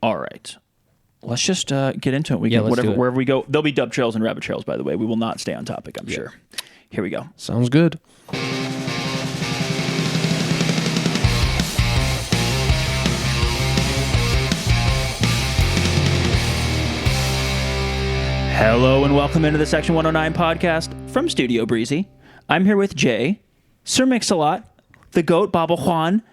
All right. Let's just get into it. We can, wherever we go. There'll be dub trails and rabbit trails, by the way. We will not stay on topic, I'm sure. Here we go. Sounds good. Hello and welcome into the Section 109 podcast from Studio Breezy. I'm here with Jay, Sir Mix-a-Lot, the GOAT, Baba Juan,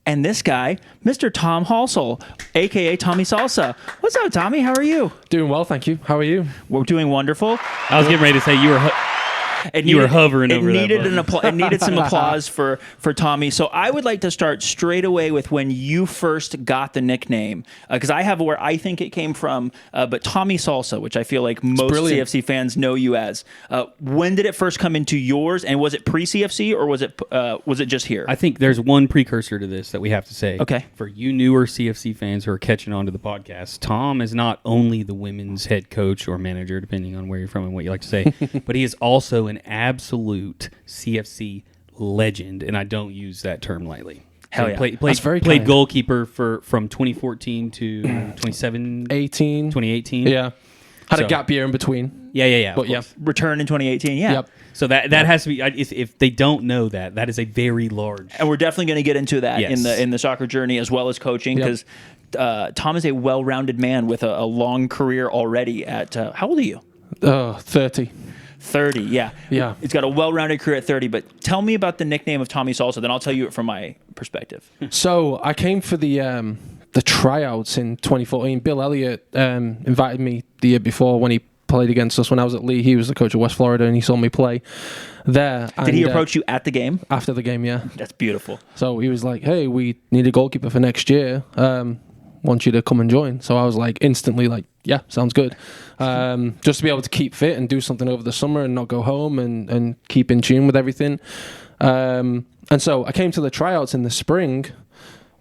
and this guy, Mr. Tom Halsall, a.k.a. Tommy Salsa. What's up, Tommy? How are you? Doing well, thank you. How are you? We're doing wonderful. I was getting ready to say you were hovering over that. It needed some applause for Tommy. So I would like to start straight away with when you first got the nickname, because I have where I think it came from, but Tommy Salsa, which I feel like most CFC fans know you as. When did it first come into yours, and was it pre-CFC or was it just here? I think there's one precursor to this that we have to say. Okay. For you newer CFC fans who are catching on to the podcast, Tom is not only the women's head coach or manager, depending on where you're from and what you like to say, but he is also an absolute CFC legend, and I don't use that term lightly. Hell yeah. Played goalkeeper from 2014 to 2018. Yeah. Had a gap year in between. Yeah. But return in 2018, yeah. Yep. So that has to be, if they don't know that is a very large. And we're definitely going to get into that Yes. in the soccer journey as well as coaching, because Tom is a well-rounded man with a long career already at, how old are you? 30. 30, yeah. Yeah. He's got a well-rounded career at 30, but tell me about the nickname of Tommy Salsa, then I'll tell you it from my perspective. So I came for the tryouts in 2014. Bill Elliott invited me the year before when he played against us when I was at Lee. He was the coach of West Florida, and he saw me play there. Did he approach you at the game? After the game, yeah. That's beautiful. So he was like, hey, we need a goalkeeper for next year. Want you to come and join. So I was like instantly like, yeah, sounds good. Just to be able to keep fit and do something over the summer and not go home and keep in tune with everything. And so I came to the tryouts in the spring,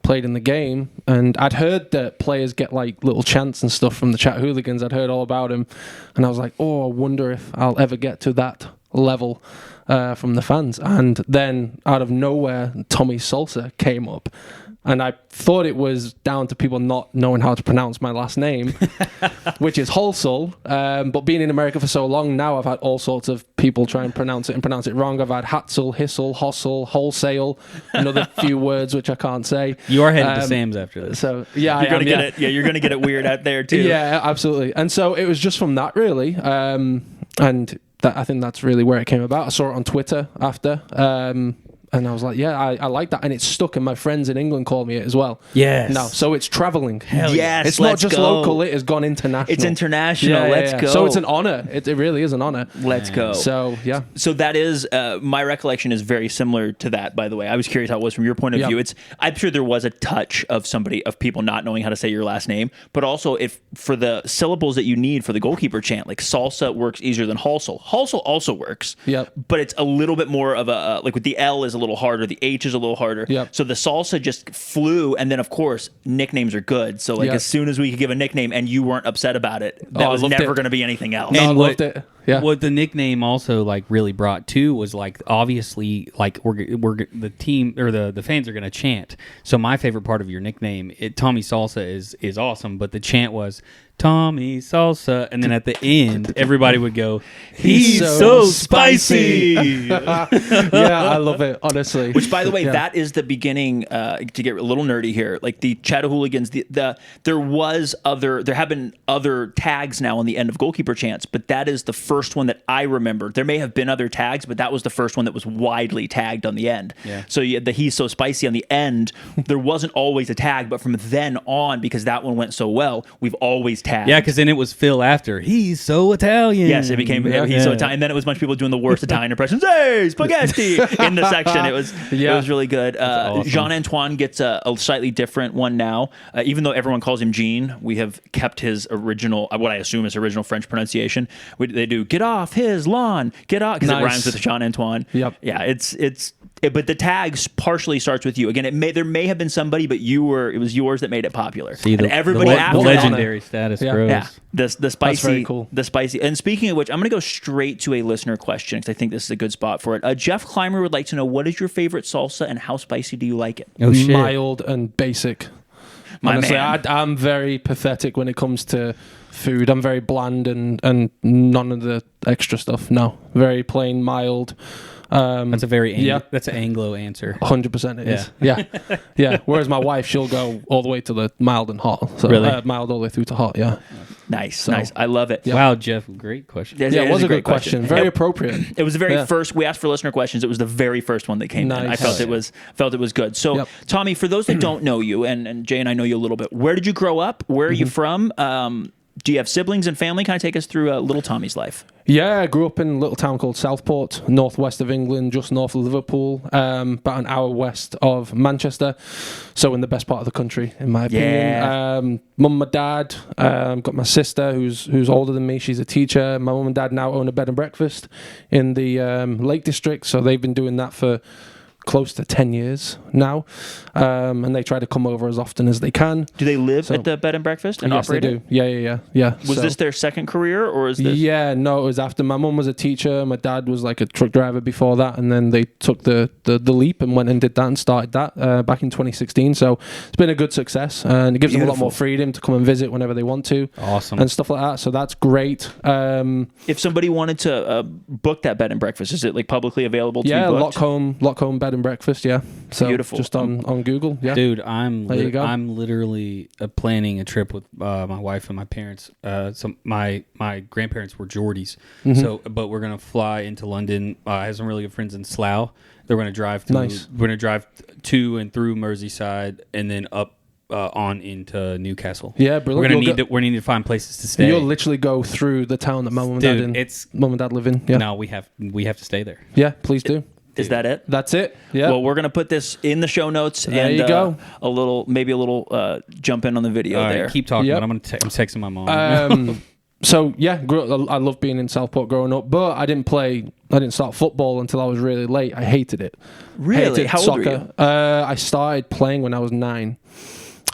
played in the game, and I'd heard that players get like little chants and stuff from the chat hooligans. I'd heard all about him, and I was like, oh, I wonder if I'll ever get to that level from the fans. And then out of nowhere, Tommy Salsa came up. And I thought it was down to people not knowing how to pronounce my last name, which is Halsall. But being in America for so long now, I've had all sorts of people try and pronounce it wrong. I've had Halsall, Hissel, Hossel, Wholesale, another few words which I can't say. You are headed to Sam's after this. So yeah, you're going to get it weird out there too. Yeah, absolutely. And so it was just from that really, and I think that's really where it came about. I saw it on Twitter after. And I was like, yeah, I like that. And it's stuck, and my friends in England call me it as well. Yes. No, so it's traveling. Hell yes, it's not just local, it has gone international. It's international, let's go. So it's an honor. It really is an honor. Let's go. So, yeah. So that is, my recollection is very similar to that, by the way. I was curious how it was from your point of view. I'm sure there was a touch of people not knowing how to say your last name, but also for the syllables that you need for the goalkeeper chant, like Salsa works easier than Halsall. Halsall also works, but it's a little bit more of a, like with the L is a little harder, the H is a little harder. So the Salsa just flew, and then of course nicknames are good. So like as soon as we could give a nickname and you weren't upset about it, that was never going to be anything else. No, I loved it. Yeah. What the nickname also like really brought too was like obviously like we're the team or the fans are going to chant. So my favorite part of your nickname, Tommy Salsa is awesome, but the chant was Tommy Salsa, and then at the end everybody would go, he's so spicy. Yeah, I love it, honestly. Which, by the way, that is the beginning, to get a little nerdy here, like the Chatahooligans, there have been other tags now on the end of goalkeeper chants, but that is the first one that I remember. There may have been other tags, but that was the first one that was widely tagged on the end. So you had the he's so spicy on the end. There wasn't always a tag, but from then on, because that one went so well, we've always tagged. Yeah, because then it was Phil after, he's so Italian. Yes, it became he's so Italian. And then it was a bunch of people doing the worst Italian impressions. Hey, spaghetti! In the section. It was really good. Awesome. Jean-Antoine gets a slightly different one now. Even though everyone calls him Jean, we have kept his original, what I assume is original French pronunciation. They do, get off his lawn, get off, because it rhymes with Jean-Antoine. Yep. Yeah, but the tags partially starts with you. Again, there may have been somebody, but it was yours that made it popular. See, and everybody after legendary status grows. Yeah, the spicy. That's very cool. The spicy. And speaking of which, I'm going to go straight to a listener question because I think this is a good spot for it. Jeff Clymer would like to know, what is your favorite salsa and how spicy do you like it? Oh shit! Mild and basic. Honestly, man. I'm very pathetic when it comes to food. I'm very bland and none of the extra stuff. No, very plain, mild. That's a very yeah. That's an Anglo answer. 100% it is. Yeah. Yeah. Whereas my wife, she'll go all the way to the mild and hot. So, Really? mild all the way through to hot, yeah. Nice. I love it. Yeah. Wow, Jeff, great question. Yeah, it was a great question. Very appropriate. It was the very first. We asked for listener questions. It was the very first one that came in. I Nice. felt it was good. So, Tommy, for those that don't know you, and Jay and I know you a little bit, where did you grow up? Where are you from? Do you have siblings and family? Kind of take us through little Tommy's life. Yeah, I grew up in a little town called Southport, northwest of England, just north of Liverpool, about an hour west of Manchester. So in the best part of the country, in my opinion. Yeah. Mum and dad, got my sister who's older than me. She's a teacher. My mum and dad now own a bed and breakfast in the Lake District. So they've been doing that for close to 10 years now, and they try to come over as often as they can. Do they live at the bed and breakfast and yes, operate they do. Yeah. Was this their second career, or is this? Yeah, no, it was after. My mum was a teacher. My dad was like a truck driver before that, and then they took the leap and went and did that and started that back in 2016. So it's been a good success, and it gives them a lot more freedom to come and visit whenever they want to. Awesome. And stuff like that. So that's great. If somebody wanted to book that bed and breakfast, is it like publicly available to be booked? Lock home bed and breakfast. Yeah, so beautiful. Just on Google. Yeah, dude, I'm literally planning a trip with my wife and my parents. So my grandparents were Geordies, so but we're gonna fly into London. I have some really good friends in Slough. They're gonna drive through. Nice. We're gonna drive to and through Merseyside, and then up on into Newcastle. Yeah, brilliant. We need to find places to stay. You'll literally go through the town that mum and dad live in. Yeah. No, we have to stay there. Yeah, please do. Is that it? That's it. Yeah. Well, we're gonna put this in the show notes. There you go. A little jump in on the video there. Keep talking. But I'm texting my mom. So yeah, I love being in Southport growing up, but I didn't start football until I was really late. I hated it. Really? Hated How old were you? I started playing when I was 9.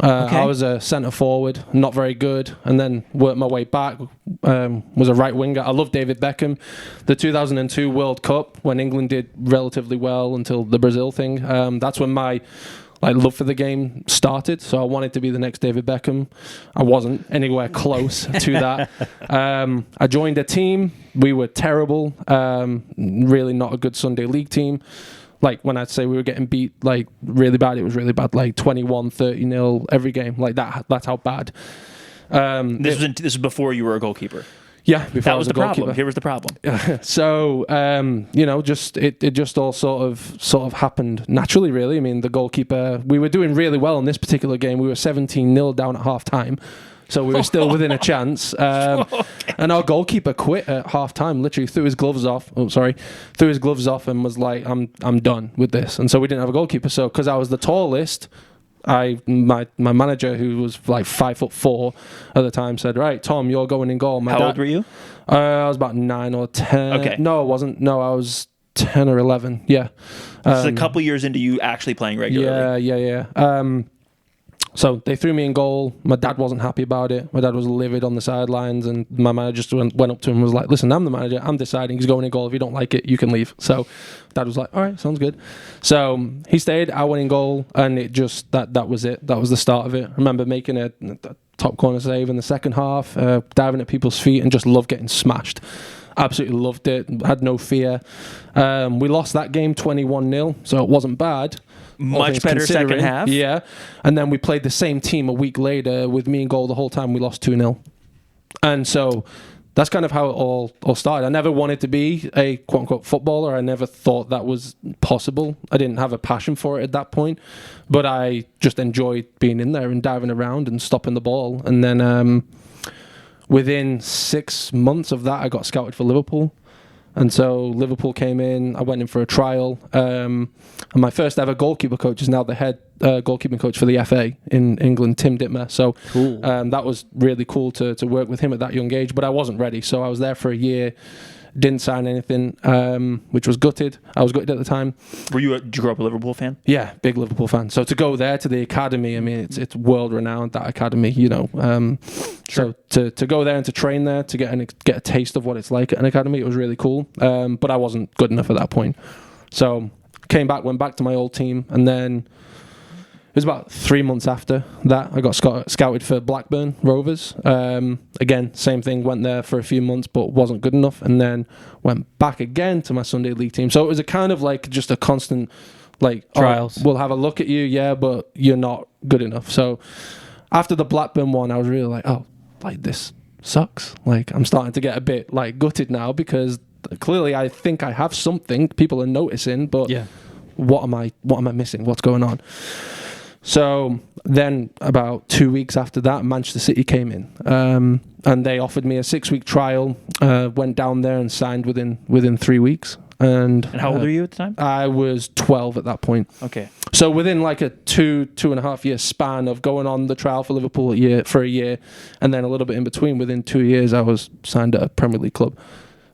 I was a centre forward, not very good, and then worked my way back. Was a right winger. I love David Beckham. The 2002 World Cup, when England did relatively well until the Brazil thing. That's when my love for the game started. So I wanted to be the next David Beckham. I wasn't anywhere close to that. I joined a team. We were terrible. Really not a good Sunday League team. Like when I'd say we were getting beat like really bad, it was really bad, like 21, 30-0 every game. Like that's how bad. This was before you were a goalkeeper. Yeah, before that was the problem. Here was the problem. So it just all sort of happened naturally, really. I mean, the goalkeeper, we were doing really well in this particular game. We were 17-0 down at half time. So we were still within a chance. And our goalkeeper quit at half time, literally threw his gloves off and was like, I'm done with this. And so we didn't have a goalkeeper. So because I was the tallest, my manager, who was like 5'4" at the time, said, right, Tom, you're going in goal. How old were you? I was about 9 or 10. Okay. No, I wasn't. No, I was 10 or 11. Yeah. This is a couple years into you actually playing regularly. Yeah. So they threw me in goal. My dad wasn't happy about it. My dad was livid on the sidelines, and my manager just went up to him and was like, listen, I'm the manager. I'm deciding he's going in goal. If you don't like it, you can leave. So dad was like, all right, sounds good. So he stayed. I went in goal, and it just, that was it. That was the start of it. I remember making a top corner save in the second half, diving at people's feet, and just loved getting smashed. Absolutely loved it. Had no fear. We lost that game 21-0, so it wasn't bad. Much better second half. Yeah. And then we played the same team a week later with me in goal the whole time. We lost 2-0. And so that's kind of how it all started. I never wanted to be a quote-unquote footballer. I never thought that was possible. I didn't have a passion for it at that point. But I just enjoyed being in there and diving around and stopping the ball. And then within 6 months of that, I got scouted for Liverpool. And so Liverpool came in, I went in for a trial, and my first ever goalkeeper coach is now the head goalkeeping coach for the FA in England, Tim Dittmer. So cool. That was really cool to work with him at that young age, but I wasn't ready. So I was there for a year, didn't sign anything, which was gutted. I was gutted at the time. Did you grow up a Liverpool fan? Yeah, big Liverpool fan. So to go there to the academy, I mean, it's world renowned, that academy, you know. Sure. So to go there and to train there, to get a taste of what it's like at an academy, it was really cool. But I wasn't good enough at that point. So went back to my old team, and then was about 3 months after that I got scouted for Blackburn Rovers. Again, same thing, went there for a few months but wasn't good enough, and then went back again to my Sunday league team. So it was a kind of like just a constant like trials. We'll have a look at you, yeah, but you're not good enough. So after the Blackburn one, I was really like, oh, like this sucks. Like I'm starting to get a bit like gutted now, because clearly I think I have something, people are noticing, but what am I missing? What's going on? So then about 2 weeks after that, Manchester City came in, and they offered me a 6-week trial. Went down there and signed within 3 weeks. And how old were you at the time? I was 12 at that point. Okay. So within like a 2.5 year span of going on the trial for Liverpool for a year, and then a little bit in between, within 2 years, I was signed at a Premier League club.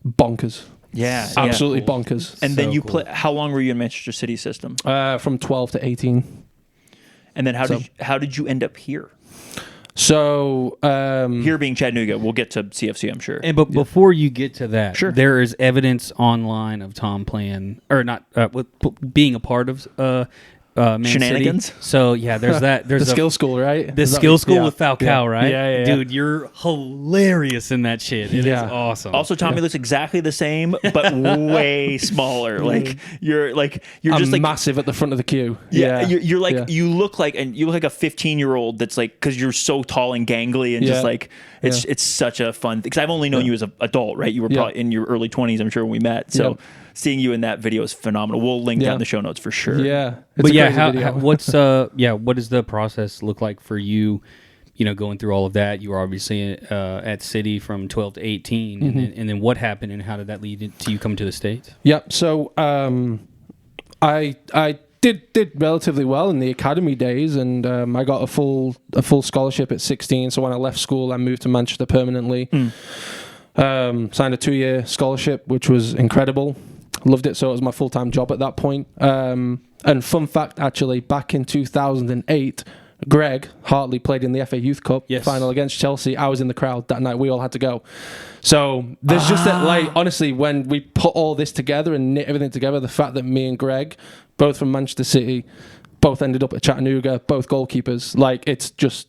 Bonkers. Yeah. Absolutely bonkers. And then you play. How long were you in Manchester City system? From 12 to 18. And then how did you end up here? So here being Chattanooga, we'll get to CFC, I'm sure. But before you get to that, sure. There is evidence online of Tom playing or not being a part of Man Shenanigans. City. So yeah, there's that. There's the skill school, right? The skill school with Falcao, yeah. right? Yeah. Dude, you're hilarious in that shit. It is awesome. Also, Tommy looks exactly the same, but way smaller. Like you're just like massive at the front of the queue. Yeah, you're like you look like a 15-year-old that's like, because you're so tall and gangly and just like it's such a fun, because I've only known you as an adult, right? You were probably in your early 20s, I'm sure, when we met. So seeing you in that video is phenomenal. We'll link down the show notes for sure. Yeah, but what does the process look like for you? You know, going through all of that, you were obviously at City from 12 to 18, and then what happened, and how did that lead to you coming to the States? Yep. So I did relatively well in the academy days, and I got a full scholarship at 16. So when I left school, I moved to Manchester permanently. Signed a 2-year scholarship, which was incredible. Loved it. So it was my full-time job at that point. And fun fact, actually, back in 2008, Greg Hartley played in the FA Youth Cup final against Chelsea. I was in the crowd that night. We all had to go. So there's just that, like, honestly, when we put all this together and knit everything together, the fact that me and Greg, both from Manchester City, both ended up at Chattanooga, both goalkeepers, like, it's just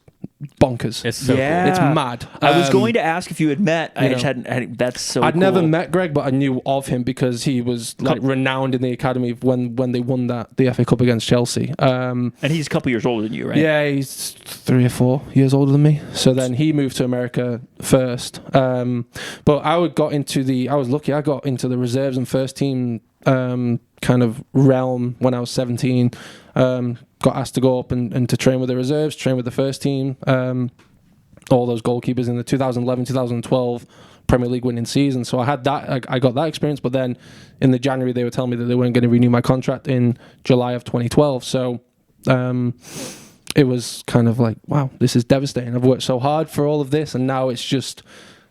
bonkers. It's so cool. It's mad. I was going to ask if you had met. I just hadn't. That's so I'd cool. never met Greg, but I knew of him because he was like renowned in the academy when they won the FA Cup against Chelsea. And he's a couple years older than you, right? Yeah, he's 3 or 4 years older than me. So then he moved to America first. But I was lucky. I got into the reserves and first team kind of realm when I was 17. Got asked to go up and to train with the reserves, train with the first team. All those goalkeepers in the 2011-2012 Premier League winning season. So I had that. I got that experience. But then in the January, they were telling me that they weren't going to renew my contract in July of 2012. So it was kind of like, wow, this is devastating. I've worked so hard for all of this, and now it's just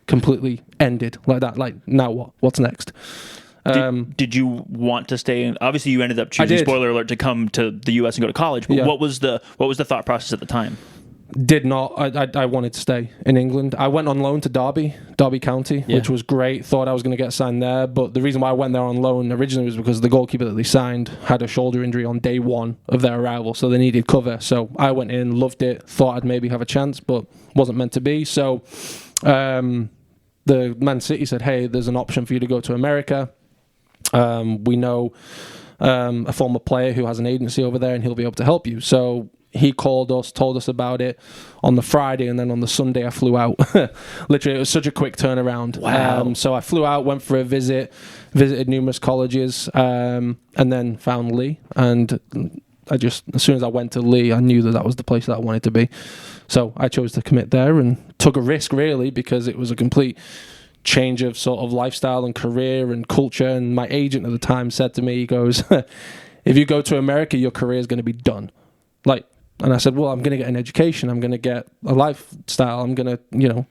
completely ended like that. Like, now what? What's next? Did you want to stay in? Obviously, you ended up choosing, spoiler alert, to come to the U.S. and go to college. But what was the thought process at the time? Did not. I wanted to stay in England. I went on loan to Derby County, which was great. Thought I was going to get signed there. But the reason why I went there on loan originally was because the goalkeeper that they signed had a shoulder injury on day 1 of their arrival. So they needed cover. So I went in, loved it, thought I'd maybe have a chance, but wasn't meant to be. So the Man City said, hey, there's an option for you to go to America. We know a former player who has an agency over there, and he'll be able to help you. So he called us, told us about it on the Friday, and then on the Sunday I flew out. Literally, it was such a quick turnaround. Wow. So I flew out, went for a visit, visited numerous colleges, and then found Lee. And as soon as I went to Lee, I knew that was the place that I wanted to be. So I chose to commit there and took a risk, really, because it was a complete change of sort of lifestyle and career and culture. And my agent at the time said to me, he goes, if you go to America, your career is going to be done. And I said, well, I'm going to get an education. I'm going to get a lifestyle. I'm going to,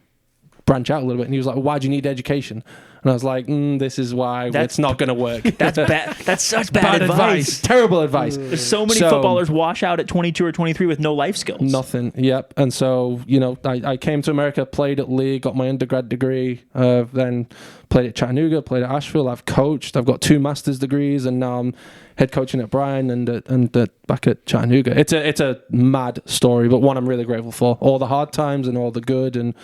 branch out a little bit. And he was like, why do you need education? And I was like, this is why it's not going to work. That's bad. That's such bad advice. Terrible advice. There's so many footballers wash out at 22 or 23 with no life skills. Nothing. Yep. And so, I came to America, played at Lee, got my undergrad degree, then played at Chattanooga, played at Asheville. I've coached. I've got 2 master's degrees, and now I'm head coaching at Bryan and back at Chattanooga. It's a mad story, but one I'm really grateful for. All the hard times and all the good, and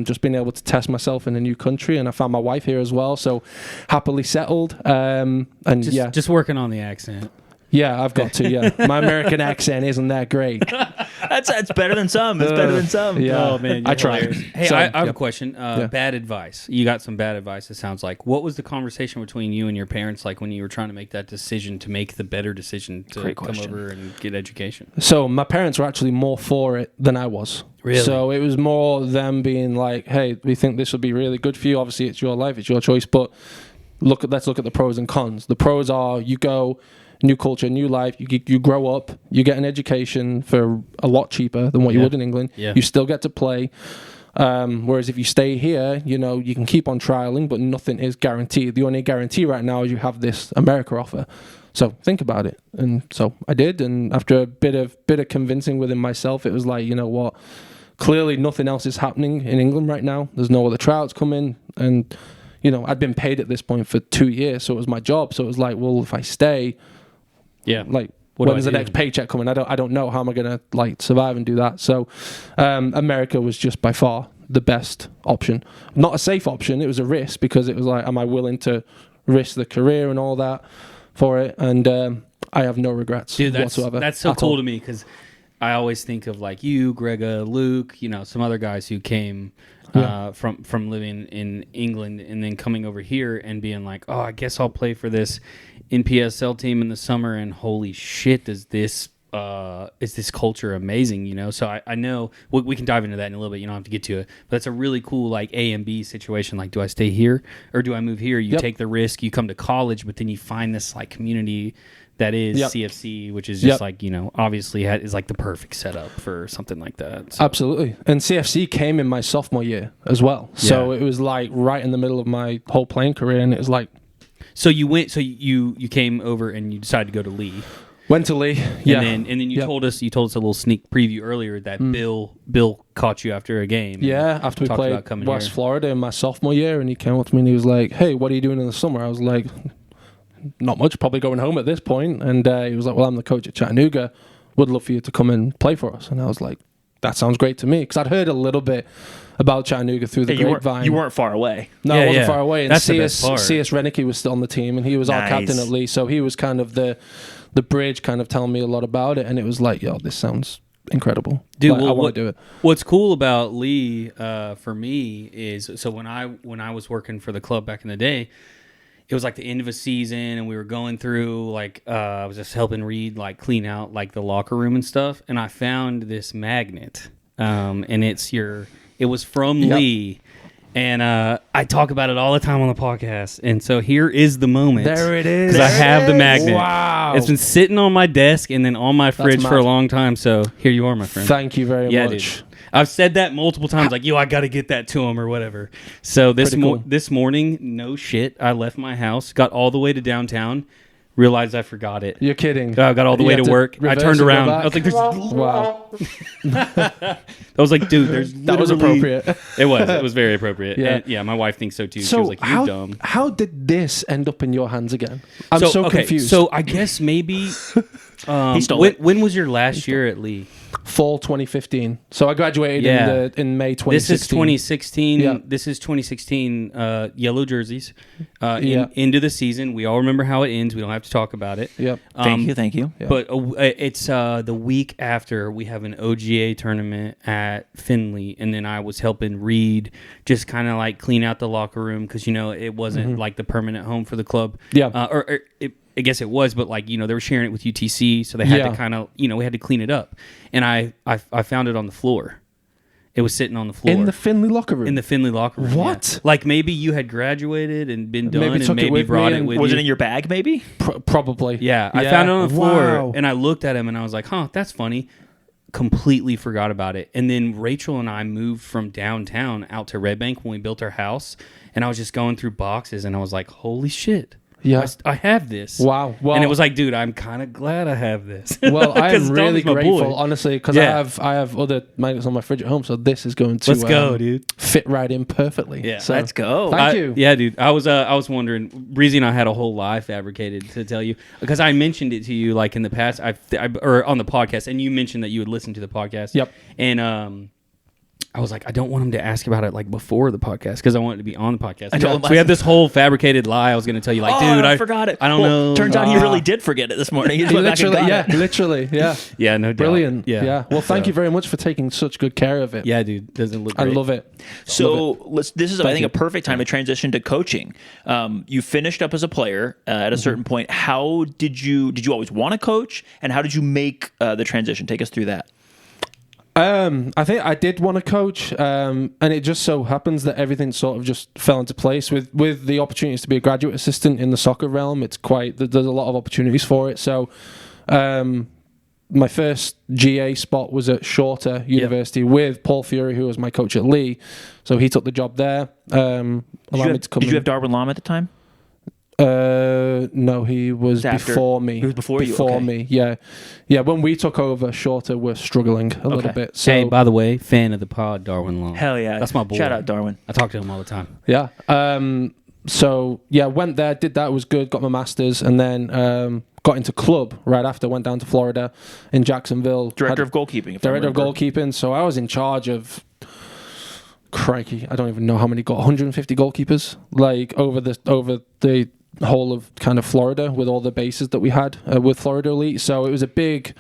just being able to test myself in a new country. And I found my wife here as well, so happily settled. Just working on the accent. Yeah, I've got to. Yeah, my American accent isn't that great. That's better than some. It's better than some. Yeah, oh man, I tried. Hey, I have a question. Bad advice. You got some bad advice. It sounds like. What was the conversation between you and your parents like when you were trying to make that decision to make the better decision to come over and get education? So my parents were actually more for it than I was. Really? So it was more them being like, "Hey, we think this would be really good for you. Obviously, it's your life, it's your choice, but let's look at the pros and cons. The pros are you go." New culture, new life. You grow up. You get an education for a lot cheaper than what you would in England. Yeah. You still get to play. Whereas if you stay here, you can keep on trialing, but nothing is guaranteed. The only guarantee right now is you have this America offer. So think about it. And so I did. And after a bit of convincing within myself, it was like, you know what? Clearly nothing else is happening in England right now. There's no other tryouts coming. And, I'd been paid at this point for 2 years. So it was my job. So it was like, well, if I stay... Yeah. Like, when's the next paycheck coming? I don't know. How am I going to survive and do that? So, America was just by far the best option. Not a safe option. It was a risk because it was like, am I willing to risk the career and all that for it? And I have no regrets whatsoever. That's so cool to me because I always think of like you, Greggaa, Luke, some other guys who came from living in England and then coming over here and being like, oh, I guess I'll play for this NPSL team in the summer, and holy shit, is this culture amazing, So I know we can dive into that in a little bit. You don't have to get to it, but that's a really cool like A and B situation. Like, do I stay here or do I move here? You take the risk, you come to college, but then you find this like community that is CFC, which is just like, obviously is like the perfect setup for something like that. So. Absolutely. And CFC came in my sophomore year as well. So it was like right in the middle of my whole playing career, and it was like. So you came over and you decided to go to Lee. Went to Lee, and then you told us a little sneak preview earlier that Bill caught you after a game. Yeah, after we played West Florida in my sophomore year, and he came up to me and he was like, "Hey, what are you doing in the summer?" I was like, "Not much, probably going home at this point." And he was like, "Well, I'm the coach at Chattanooga. Would love for you to come and play for us." And I was like, "That sounds great to me," because I'd heard a little bit about Chattanooga through the grapevine. You weren't far away. No, I wasn't far away. And That's the best part. C.S. Renicky was still on the team, and he was our captain at Lee, so he was kind of the bridge, kind of telling me a lot about it, and it was like, yo, this sounds incredible. Dude, I want to do it. What's cool about Lee for me is, so when I was working for the club back in the day, it was like the end of a season, and we were going through I was just helping Reed clean out the locker room and stuff, and I found this magnet, and it was from Lee. And I talk about it all the time on the podcast. And so here is the moment. There it is. Because I have the magnet. Wow. It's been sitting on my desk and then on my fridge for a long time. So here you are, my friend. Thank you very much. Dude. I've said that multiple times. Like, I got to get that to him or whatever. So this morning, no shit, I left my house, got all the way to downtown, realized I forgot it. You're kidding. I got all the way to work. I turned around. I was like, "There's wow." I was like, "Dude, there's that was appropriate." It was very appropriate. Yeah, and my wife thinks so too. So she was like, "You're dumb." How did this end up in your hands again? I'm so confused. So I guess maybe when was your last year at Lee? Fall 2015. So I graduated in May 2016. This is 2016. Yeah. This is 2016. Yellow jerseys. Into the season. We all remember how it ends. We don't have to talk about it. Yep. Thank you. Yeah. But it's the week after we have an OGA tournament at Findlay, and then I was helping Reed just kind of clean out the locker room because it wasn't the permanent home for the club. Yeah. I guess it was, but they were sharing it with UTC, so they had to kind of we had to clean it up, and I found it on the floor. It was sitting on the floor in the Findlay locker room. In the Findlay locker room. What? Yeah. Maybe you had graduated and been done, and maybe brought it with you. Was it in your bag? Maybe. Probably. Yeah, I found it on the floor, and I looked at him, and I was like, "Huh, that's funny." completely forgot about it. And then Rachel and I moved from downtown out to Red Bank when we built our house. And I was just going through boxes and I was like, holy shit. Yeah. I have this. Wow. Well, and it was like, dude, I'm kind of glad I have this. Well, I'm really Tommy's my grateful, boy. honestly, because I have other magnets on my fridge at home, so this is going to Let's go, dude. fit right in perfectly. Yeah. So, Let's go. Thank you. Yeah, dude. I was wondering. Breezy and I had a whole lie fabricated to tell you because I mentioned it to you like in the past, or on the podcast, and you mentioned that you would listen to the podcast. Yep. And I was like, I don't want him to ask about it like before the podcast because I want it to be on the podcast. I told him so we had this whole fabricated lie. I was going to tell you, like, dude, I forgot it. I don't know. Turns out he really did forget it this morning. He just went back and got it. Literally, yeah. Yeah, no doubt. Brilliant. Yeah. Well, thank you very much for taking such good care of it. Yeah, dude. Doesn't look I great. love it. So this is, I think, you. a perfect time to transition to coaching. You finished up as a player at a certain point. How did you always want to coach, and how did you make the transition? Take us through that. I think I did want to coach, and it just so happens that everything sort of just fell into place with the opportunities to be a graduate assistant in the soccer realm. It's there's a lot of opportunities for it. So, my first GA spot was at Shorter University with Paul Fury, who was my coach at Lee. So he took the job there. Did you have Darwin Lam at the time? No, he was before me. He was before you? Before Okay. me, yeah. When we took over, Shorter were struggling a little bit. So, Hey, by the way, fan of the pod, Darwin Long. Hell yeah. That's my boy. Shout out, Darwin. I talk to him all the time. yeah. Went there, did that, was good, got my master's, and then got into club right after, went down to Florida in Jacksonville. Director of goalkeeping. Director of goalkeeping, so I was in charge of, crikey, I don't even know how many, 150 goalkeepers, like over the whole of kind of Florida with all the bases that we had with Florida Elite. So it was a big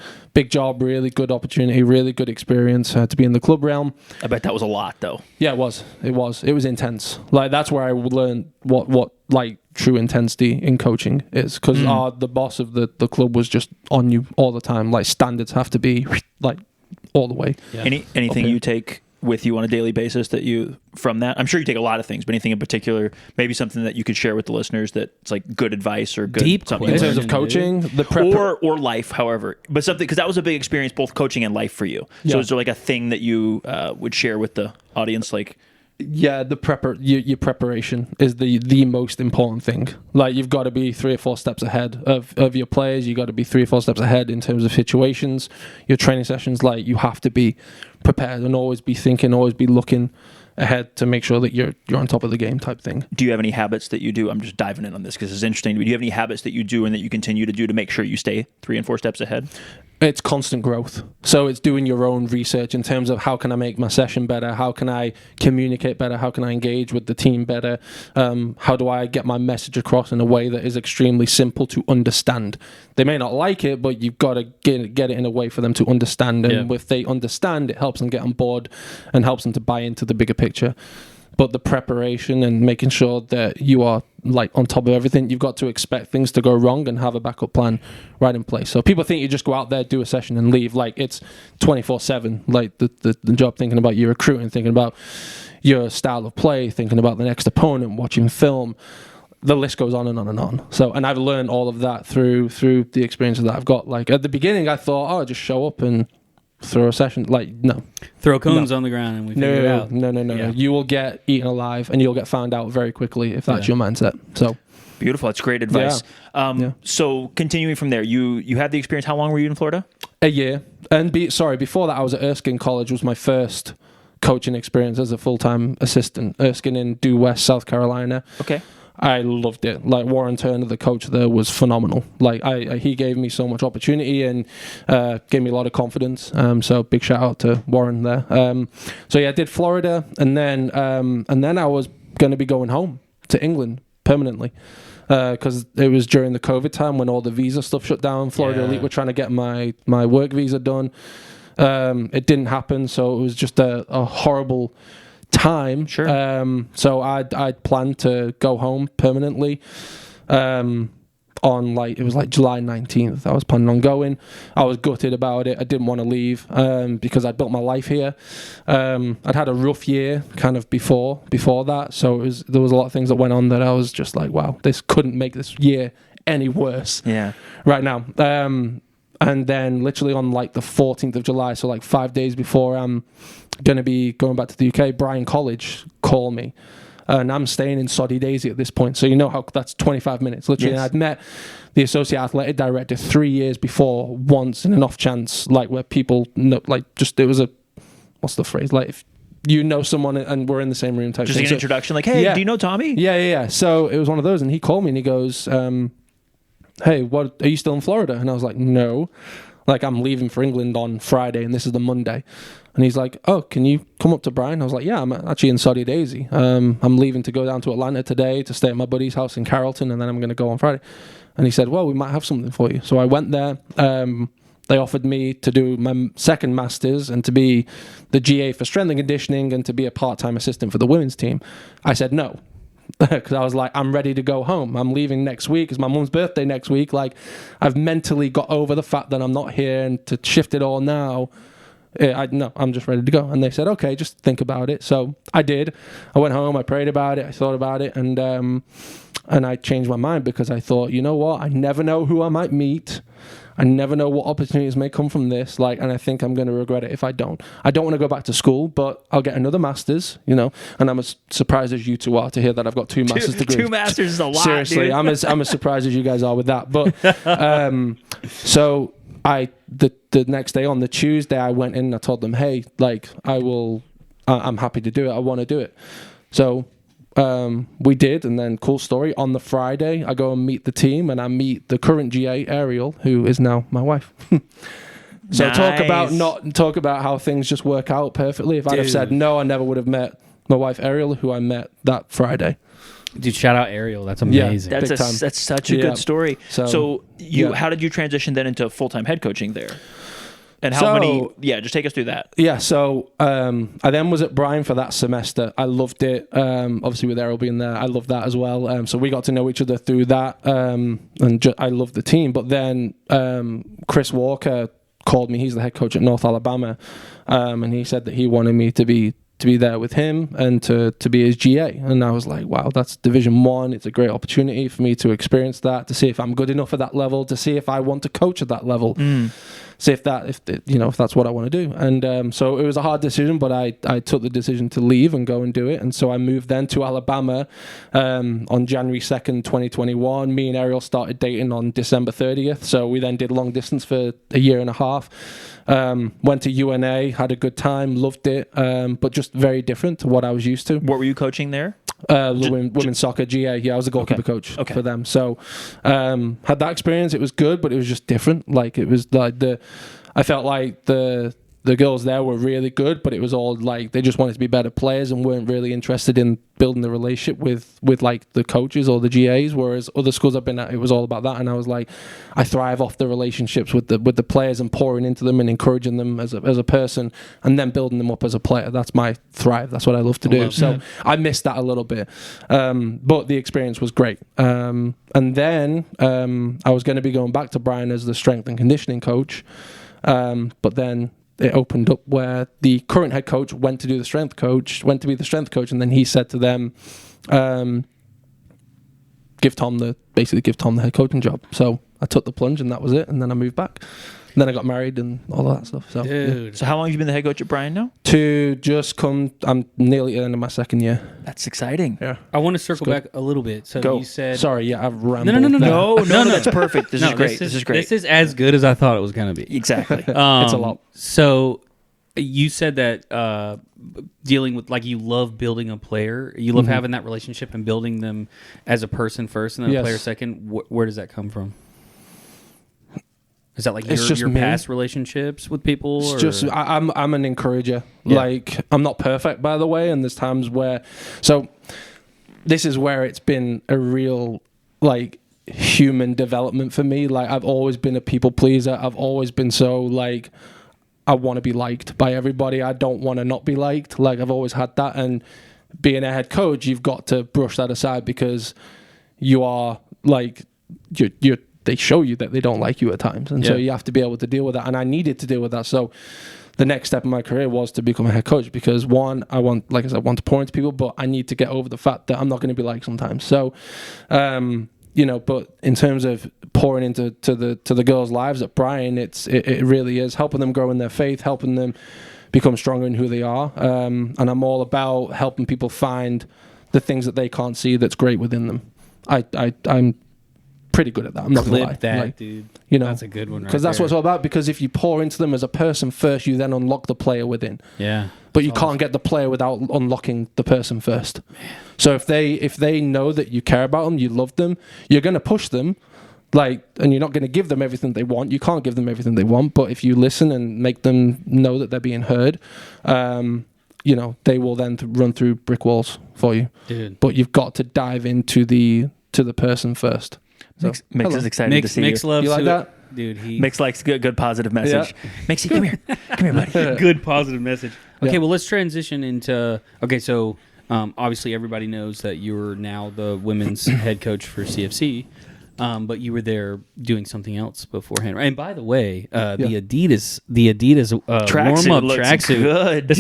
job, really good opportunity, really good experience to be in the club realm. I bet that was a lot, though. Yeah, it was intense. Like that's where I learned what like true intensity in coaching is, because the boss of the club was just on you all the time. Like standards have to be like all the way. Yeah. Anything you take with you on a daily basis that you from that? I'm sure you take a lot of things, but anything in particular, maybe something that you could share with the listeners that's like good advice or good Deep something In question. terms of coaching, or life, however, but something, because that was a big experience, both coaching and life for you. So Yeah. is there like a thing that you would share with the audience, like? Yeah, your preparation is the most important thing. Like you've got to be 3 or 4 steps ahead of your players. You got to be 3 or 4 steps ahead in terms of situations. Your training sessions, like you have to be prepared and always be thinking, always be looking ahead to make sure that you're on top of the game type thing. Do you have any habits that you do? I'm just diving in on this because it's interesting. Do you have any habits that you do and that you continue to do to make sure you stay 3 and 4 steps ahead? It's constant growth. So it's doing your own research in terms of how can I make my session better? How can I communicate better? How can I engage with the team better? How do I get my message across in a way that is extremely simple to understand? They may not like it, but you've got to get it in a way for them to understand. And if they understand, it helps them get on board and helps them to buy into the bigger picture. But the preparation and making sure that you are like on top of everything, you've got to expect things to go wrong and have a backup plan right in place. So people think you just go out there, do a session and leave. Like it's 24/7. Like the job, thinking about your recruiting, thinking about your style of play, thinking about the next opponent, watching film. The list goes on and on and on. So, and I've learned all of that through the experiences that I've got. Like at the beginning, I thought, just show up and throw a session. Like no. Throw cones on the ground and we figure it out. No. Yeah. You will get eaten alive and you'll get found out very quickly if that's your mindset. So Beautiful. That's great advice. So continuing from there, you had the experience. How long were you in Florida? a year. And before that I was at Erskine College, was my first coaching experience as a full-time assistant. Erskine in Due West, South Carolina. Okay. I loved it. Like Warren Turner, the coach there, was phenomenal. Like he gave me so much opportunity and gave me a lot of confidence. So big shout out to Warren there. I did Florida, and then I was going to be going home to England permanently because it was during the COVID time when all the visa stuff shut down. Florida Elite were trying to get my work visa done. It didn't happen, so it was just a horrible time. Sure. So I'd planned to go home permanently on it was July 19th. I was planning on going. I was gutted about it. I didn't want to leave because I'd built my life here. I'd had a rough year kind of before that, so there was a lot of things that went on that I was just like, wow, this couldn't make this year any worse. Yeah. Right now. And then literally on like the 14th of July, so like 5 days before I'm going to be going back to the UK, Bryan College called me. And I'm staying in Soddy Daisy at this point. So you know how that's 25 minutes, literally. Yes. And I'd met the associate athletic director 3 years before, once in an off chance, like where people know, like just, it was a, what's the phrase? Like if you know someone and we're in the same room type Just thing. an introduction, like, hey, do you know Tommy? Yeah. So it was one of those. And he called me and he goes, hey, what, are you still in Florida? And I was like, no. Like, I'm leaving for England on Friday and this is the Monday. And he's like, oh, can you come up to Bryan? I was like, yeah, I'm actually in Soddy Daisy. I'm leaving to go down to Atlanta today to stay at my buddy's house in Carrollton, and then I'm going to go on Friday. And he said, well, we might have something for you. So I went there. They offered me to do my second master's and to be the GA for strength and conditioning and to be a part-time assistant for the women's team. I said no. Because I was like, I'm ready to go home. I'm leaving next week. It's my mum's birthday next week. Like, I've mentally got over the fact that I'm not here, and to shift it all now, I'm just ready to go. And they said, okay, just think about it. So I did. I went home, I prayed about it, I thought about it, and I changed my mind because I thought, you know what? I never know who I might meet. I never know what opportunities may come from this. And I think I'm going to regret it if I don't. I don't want to go back to school, but I'll get another master's, and I'm as surprised as you two are to hear that I've got two master's degrees. 2 masters is a lot, Seriously, dude. I'm as surprised as you guys are with that. But so the next day, on the Tuesday, I went in and I told them, hey, I'm happy to do it. I want to do it. So we did, and then cool story, on the Friday I go and meet the team, and I meet the current GA, Ariel, who is now my wife. So Nice. talk about how things just work out perfectly. If I'd have said no, I never would have met my wife Ariel, who I met that Friday. Dude, shout out Ariel. That's amazing. Big time. That's such a good story. So how did you transition then into full-time head coaching there? And how many? Yeah, just take us through that. Yeah, so I then was at Bryan for that semester. I loved it. Obviously, with Errol being there, I loved that as well. So we got to know each other through that, I loved the team. But then Chris Walker called me. He's the head coach at North Alabama, and he said that he wanted me to be there with him and to be his GA. And I was like, wow, that's Division 1. It's a great opportunity for me to experience that, to see if I'm good enough at that level, to see if I want to coach at that level. See if that's what I want to do. And so it was a hard decision, but I took the decision to leave and go and do it. And so I moved then to Alabama on January 2nd, 2021. Me and Ariel started dating on December 30th. So we then did long distance for a year and a half. Went to UNA, had a good time, loved it, but just very different to what I was used to. What were you coaching there? Women's soccer, GA. Yeah, I was a goalkeeper coach for them. So had that experience. It was good, but it was just different. Like, it was like I felt like the girls there were really good, but it was all like they just wanted to be better players and weren't really interested in building the relationship with like the coaches or the GAs. Whereas other schools I've been at, it was all about that. And I was like, I thrive off the relationships with the players and pouring into them and encouraging them as a person, and then building them up as a player. That's my thrive. That's what I love to do. So I missed that a little bit, but the experience was great. And then I was going to be going back to Bryan as the strength and conditioning coach, but then it opened up where the current head coach went to be the strength coach, and then he said to them, give Tom the head coaching job. So I took the plunge, and that was it. And then I moved back. And then I got married and all of that stuff. So, dude. Yeah. So how long have you been the head coach at Bryan now? I'm nearly at the end of my second year. That's exciting. Yeah. I want to circle back a little bit. So Go. you said... Sorry, yeah, I've rambled. No, that's perfect. This is great. This is great. This is as good as I thought it was going to be. Exactly. It's a lot. So you said that dealing with, like, you love building a player. You love having that relationship and building them as a person first and then a player second. Where does that come from? Is that like your past relationships with people? It's just I'm an encourager. Yeah. Like, I'm not perfect, by the way, and there's times where... So this is where it's been a real, like, human development for me. Like, I've always been a people pleaser. I've always been so, like, I want to be liked by everybody. I don't want to not be liked. Like, I've always had that. And being a head coach, you've got to brush that aside because you are, like, they show you that they don't like you at times. And so you have to be able to deal with that. And I needed to deal with that. So the next step in my career was to become a head coach because, one, I want to pour into people, but I need to get over the fact that I'm not going to be liked sometimes. So But in terms of pouring into the girls' lives at Brian, it really is helping them grow in their faith, helping them become stronger in who they are. And I'm all about helping people find the things that they can't see that's great within them. I'm pretty good at that. I'm not gonna lie. That, dude. That's a good one. Because that's what it's all about. Because if you pour into them as a person first, you then unlock the player within. Yeah. But you can't get the player without unlocking the person first. So if they know that you care about them, you love them, you're going to push them, and you're not going to give them everything they want. You can't give them everything they want. But if you listen and make them know that they're being heard, they will then run through brick walls for you. Dude. But you've got to dive into the person first. So, Mix is excited to see Mix you. loves You like that? Dude, Mix likes good positive message. Yeah. Mixie, come here. Come here, buddy. Good positive message. Okay, Yeah. well, let's transition into. Okay, so obviously everybody knows that you're now the women's head coach for CFC, but you were there doing something else beforehand. And by the way, the Adidas warm up tracksuit. Good. This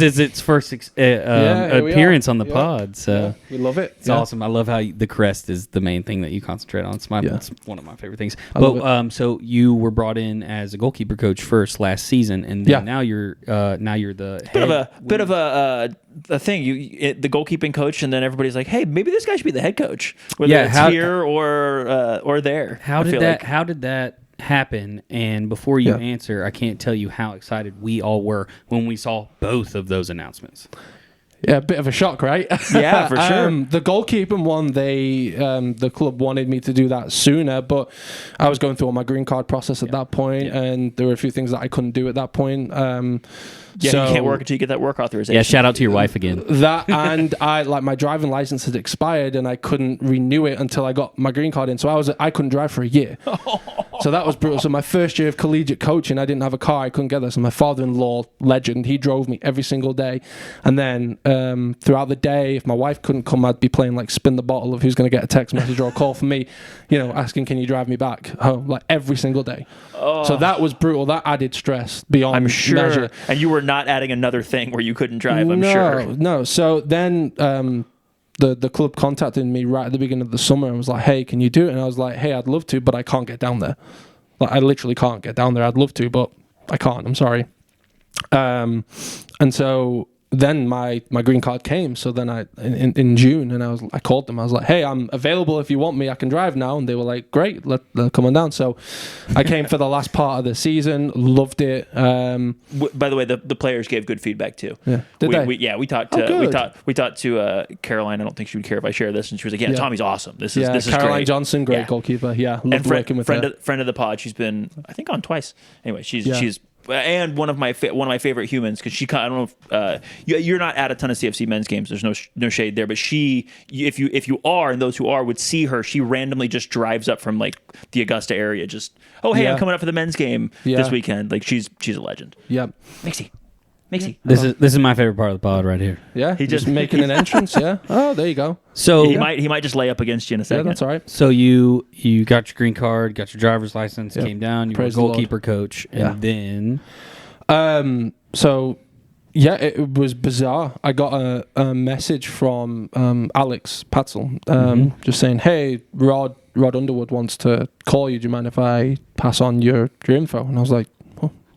is its first appearance on the pod. So we love it. it's awesome. I love how the crest is the main thing that you concentrate on. It's one of my favorite things. love So you were brought in as a goalkeeper coach first last season, and then now you're the head. Bit of a thing. The goalkeeping coach, and then everybody's like, "Hey, maybe this guy should be the head coach, whether it's here or there." How did that happen? And before you answer, I can't tell you how excited we all were when we saw both of those announcements. Yeah, a bit of a shock, right? Yeah, for sure. The goalkeeping one, the club wanted me to do that sooner, but I was going through all my green card process at that point, and there were a few things that I couldn't do at that point. You can't work until you get that work authorization. Yeah, shout out to your wife again. That and my driving license had expired and I couldn't renew it until I got my green card in. So I couldn't drive for a year. So that was brutal. So my first year of collegiate coaching, I didn't have a car. I couldn't get there. So my father-in-law, legend, he drove me every single day. And then throughout the day, if my wife couldn't come, I'd be playing spin the bottle of who's going to get a text message or a call from me, asking, can you drive me back home, every single day. So that was brutal. That added stress beyond measure. And you were not adding another thing where you couldn't drive, I'm sure. No. So then the club contacted me right at the beginning of the summer and was like, hey, can you do it? And I was like, hey, I'd love to, but I can't get down there. I literally can't get down there. I'd love to, but I can't. I'm sorry. And so then my green card came. So then in June, and I called them. I was like, hey, I'm available if you want me. I can drive now. And they were like, great, let come on down. So I came for the last part of the season. Loved it. By the way, the players gave good feedback too. Yeah, did they? We talked to Caroline. I don't think she would care if I share this, and she was like, Tommy's awesome. This is Caroline great. Johnson, great goalkeeper. Yeah, loved working with her. Friend of the pod. She's been, I think, on twice. Anyway, she's and one of my favorite humans, because I don't know if you're not at a ton of CFC men's games. There's no shade there, but if you are, and those who are would see her, she randomly just drives up from the Augusta area. Just I'm coming up for the men's game this weekend. She's a legend. Yep. Mixie. This is my favorite part of the pod right here. Yeah, he just making an entrance. Yeah. Oh, there you go. So he might just lay up against you in a second. Yeah, that's all right. So you got your green card, got your driver's license, came down, you were a goalkeeper coach, and then it was bizarre. I got a message from Alex Patzel just saying, hey, Rod Underwood wants to call you. Do you mind if I pass on your info? And I was like,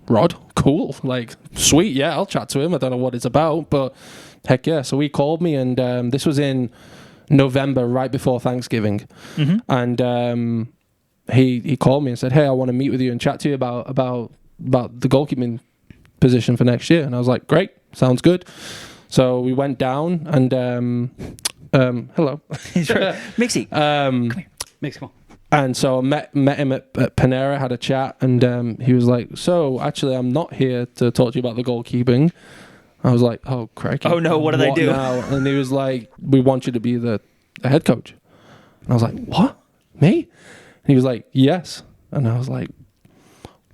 Rod, cool, sweet, yeah, I'll chat to him. I don't know what it's about, but heck yeah. So he called me, and this was in November, right before Thanksgiving, and he called me and said, hey, I want to meet with you and chat to you about the goalkeeping position for next year. And I was like, great, sounds good. So we went down, and hello, Mixie, come here, Mix, come on. And so I met him at Panera, had a chat, and he was like, so actually I'm not here to talk to you about the goalkeeping. I was like, oh, crikey. Oh, no, what did I do? Now? And he was like, we want you to be the head coach. And I was like, what? Me? And he was like, yes. And I was like,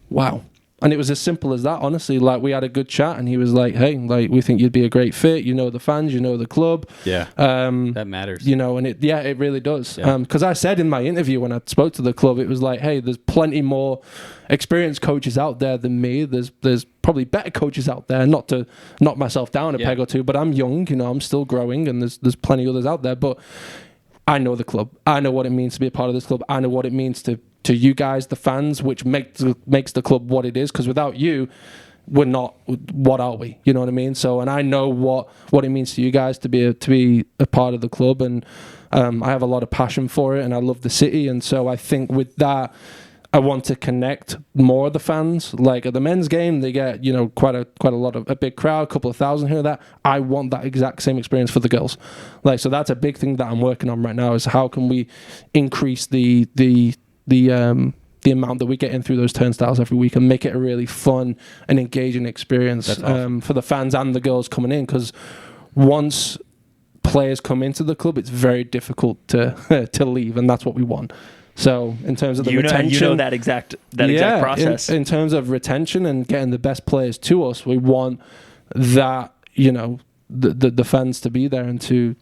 wow. And it was as simple as that, honestly. We had a good chat, and he was like, hey, we think you'd be a great fit. You know the fans, you know the club. Yeah, that matters. And it really does. Because I said in my interview when I spoke to the club, it was like, hey, there's plenty more experienced coaches out there than me. There's probably better coaches out there, not to knock myself down a peg or two, but I'm young, I'm still growing, and there's plenty others out there. But I know the club. I know what it means to be a part of this club. I know what it means to you guys, the fans, which makes the club what it is. Because without you, we're not. What are we? You know what I mean? So, and I know what it means to you guys to be a part of the club, and I have a lot of passion for it, and I love the city, and so I think with that, I want to connect more of the fans. Like at the men's game, they get quite a lot of a big crowd, a couple of thousand here, that. I want that exact same experience for the girls. Like, so that's a big thing that I'm working on right now, is how can we increase the amount that we get in through those turnstiles every week and make it a really fun and engaging experience awesome. For the fans and the girls coming in, because once players come into the club, it's very difficult to leave, and that's what we want. So in terms of the retention, that exact process. In terms of retention and getting the best players to us, we want that the fans to be there and to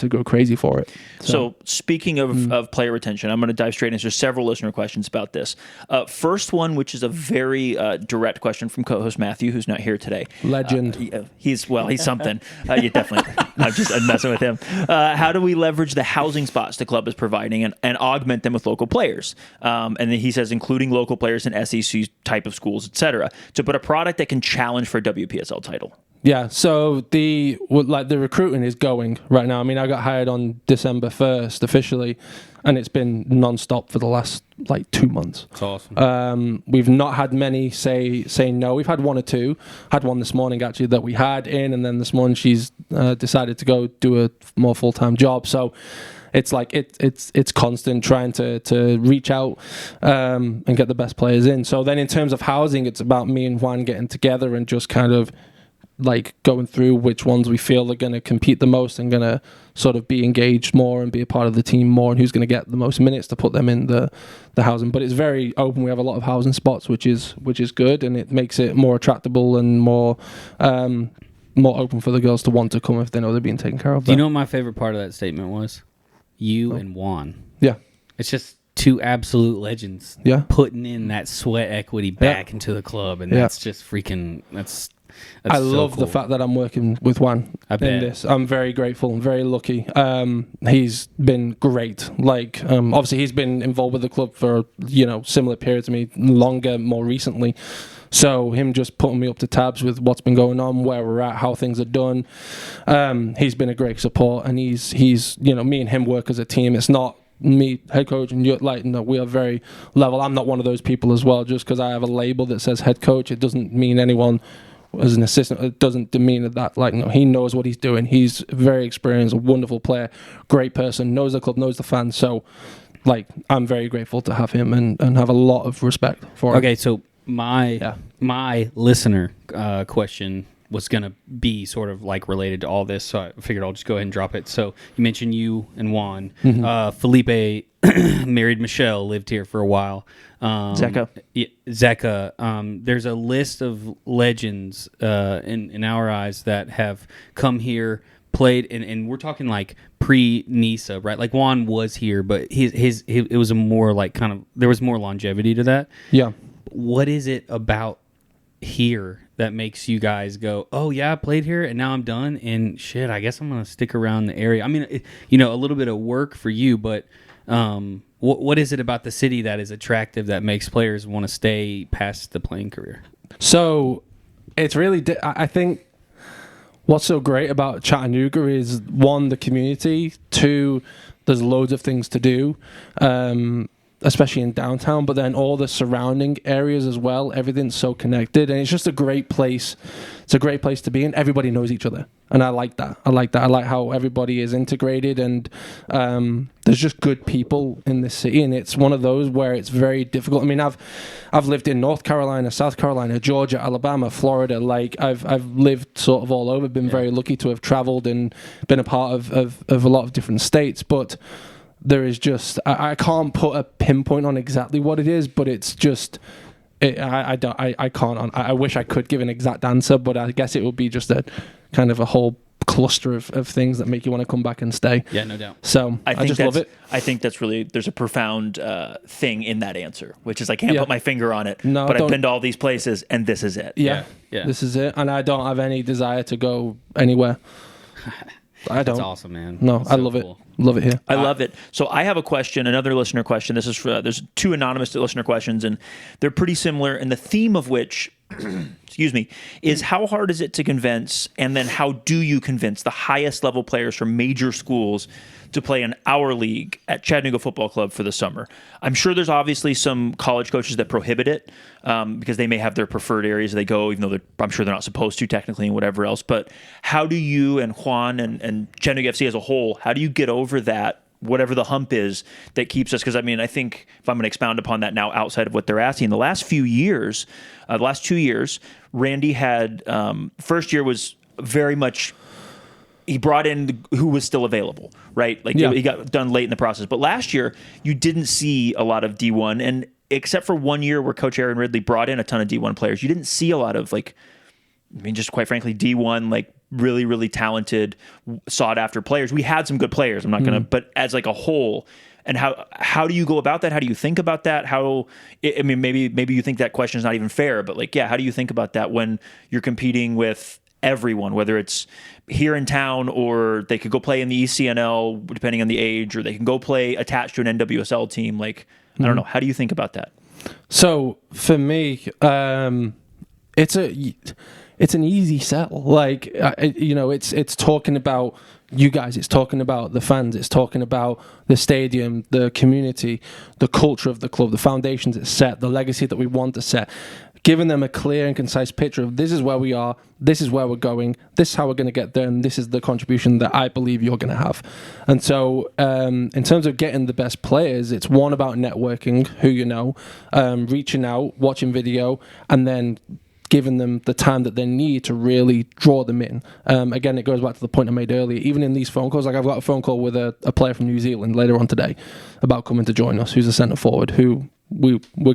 go crazy for it. So speaking of player retention, I'm going to dive straight into several listener questions about this. First one, which is a very direct question from co-host Matthew, who's not here today. Legend. He's something. You definitely. I'm messing with him. How do we leverage the housing spots the club is providing and augment them with local players? And then he says, including local players in SEC type of schools, etc., to put a product that can challenge for a WPSL title. Yeah, so the recruiting is going right now. I mean, I got hired on December 1st officially, and it's been non-stop for the last 2 months. That's awesome. We've not had many say no. We've had one or two. Had one this morning actually that we had in, and then this morning she's decided to go do a more full-time job. So it's it's constant trying to reach out and get the best players in. So then in terms of housing, it's about me and Juan getting together and just kind of going through which ones we feel are going to compete the most and going to sort of be engaged more and be a part of the team more, and who's going to get the most minutes to put them in the housing. But it's very open. We have a lot of housing spots, which is good, and it makes it more attractable and more open for the girls to want to come if they know they're being taken care of. Do you know what my favorite part of that statement was? You and Juan. Yeah. It's just two absolute legends putting in that sweat equity back into the club, and that's just freaking... I love the fact that I'm working with Juan in this. I'm very grateful and very lucky. He's been great. Obviously he's been involved with the club for similar periods to me, longer, more recently. So him just putting me up to tabs with what's been going on, where we're at, how things are done. He's been a great support, and he's me and him work as a team. It's not me, head coach, and you're we are very level. I'm not one of those people as well. Just because I have a label that says head coach, it doesn't mean anyone as an assistant, it doesn't demean that. He knows what he's doing. He's very experienced, a wonderful player, great person, knows the club, knows the fans. So I'm very grateful to have him and have a lot of respect for him. Okay, so my listener question was going to be sort of related to all this, so I figured I'll just go ahead and drop it. So you mentioned you and Juan. Mm-hmm. Felipe married Michelle, lived here for a while. Zeka. There's a list of legends in our eyes that have come here, played, and we're talking pre-NISA, right? Juan was here, but it was a more there was more longevity to that. Yeah. What is it about here that makes you guys go, oh yeah, I played here and now I'm done, and shit, I guess I'm gonna stick around the area? I mean, a little bit of work for you, but what is it about the city that is attractive that makes players want to stay past the playing career? So it's really I think what's so great about Chattanooga is, one, the community, two, there's loads of things to do, especially in downtown, but then all the surrounding areas as well. Everything's so connected, and it's just a great place. It's a great place to be in. Everybody knows each other, and I like that. I like how everybody is integrated, and there's just good people in this city, and it's one of those where it's very difficult. I mean, I've lived in North Carolina, South Carolina, Georgia, Alabama, Florida. I've lived sort of all over. Been very lucky to have traveled and been a part of a lot of different states, but there is just I can't put a pinpoint on exactly what it is, but it's just I can't. I wish I could give an exact answer, but I guess it would be just a kind of a whole cluster of things that make you want to come back and stay. Yeah, no doubt. So I just love it. I think that's really, there's a profound thing in that answer, which is I can't put my finger on it, but I've been to all these places and this is it. Yeah, this is it, and I don't have any desire to go anywhere. I don't. That's awesome, man. No, That's I so love cool. it. Love it here. I love it. So I have a question, another listener question. This is for, there's 2 anonymous listener questions, and they're pretty similar. And the theme of which, excuse me, is how hard is it to convince, and then how do you convince the highest level players from major schools to play in our league at Chattanooga Football Club for the summer? I'm sure there's obviously some college coaches that prohibit it because they may have their preferred areas they go, even though I'm sure they're not supposed to technically and whatever else. But how do you and Juan and Chattanooga FC as a whole, how do you get over that, whatever the hump is that keeps us? Because, I mean, I think if I'm going to expound upon that now outside of what they're asking, the last few years, the last 2 years, Randy had, first year was very much, he brought in who was still available, right? Like he got done late in the process. But last year, you didn't see a lot of D1. And except for 1 year where Coach Aaron Ridley brought in a ton of D1 players, you didn't see a lot of, like, I mean, just quite frankly, D1, like, really, really talented, sought-after players. We had some good players. I'm not going to, but as like a whole, and how do you go about that? How do you think about that? I mean, maybe you think that question is not even fair, but like, yeah, how do you think about that when you're competing with everyone, whether it's here in town or they could go play in the ECNL, depending on the age, or they can go play attached to an NWSL team? Like, I don't know. How do you think about that? So for me, it's an easy sell. Like, it's talking about you guys, it's talking about the fans, it's talking about the stadium, the community, the culture of the club, the foundations it's set, the legacy that we want to set, giving them a clear and concise picture of this is where we are, this is where we're going, this is how we're going to get there, and this is the contribution that I believe you're going to have. And so in terms of getting the best players, it's one about networking, who you know, reaching out, watching video, and then giving them the time that they need to really draw them in. Again, it goes back to the point I made earlier. Even in these phone calls, like I've got a phone call with a player from New Zealand later on today about coming to join us, who's a centre forward, who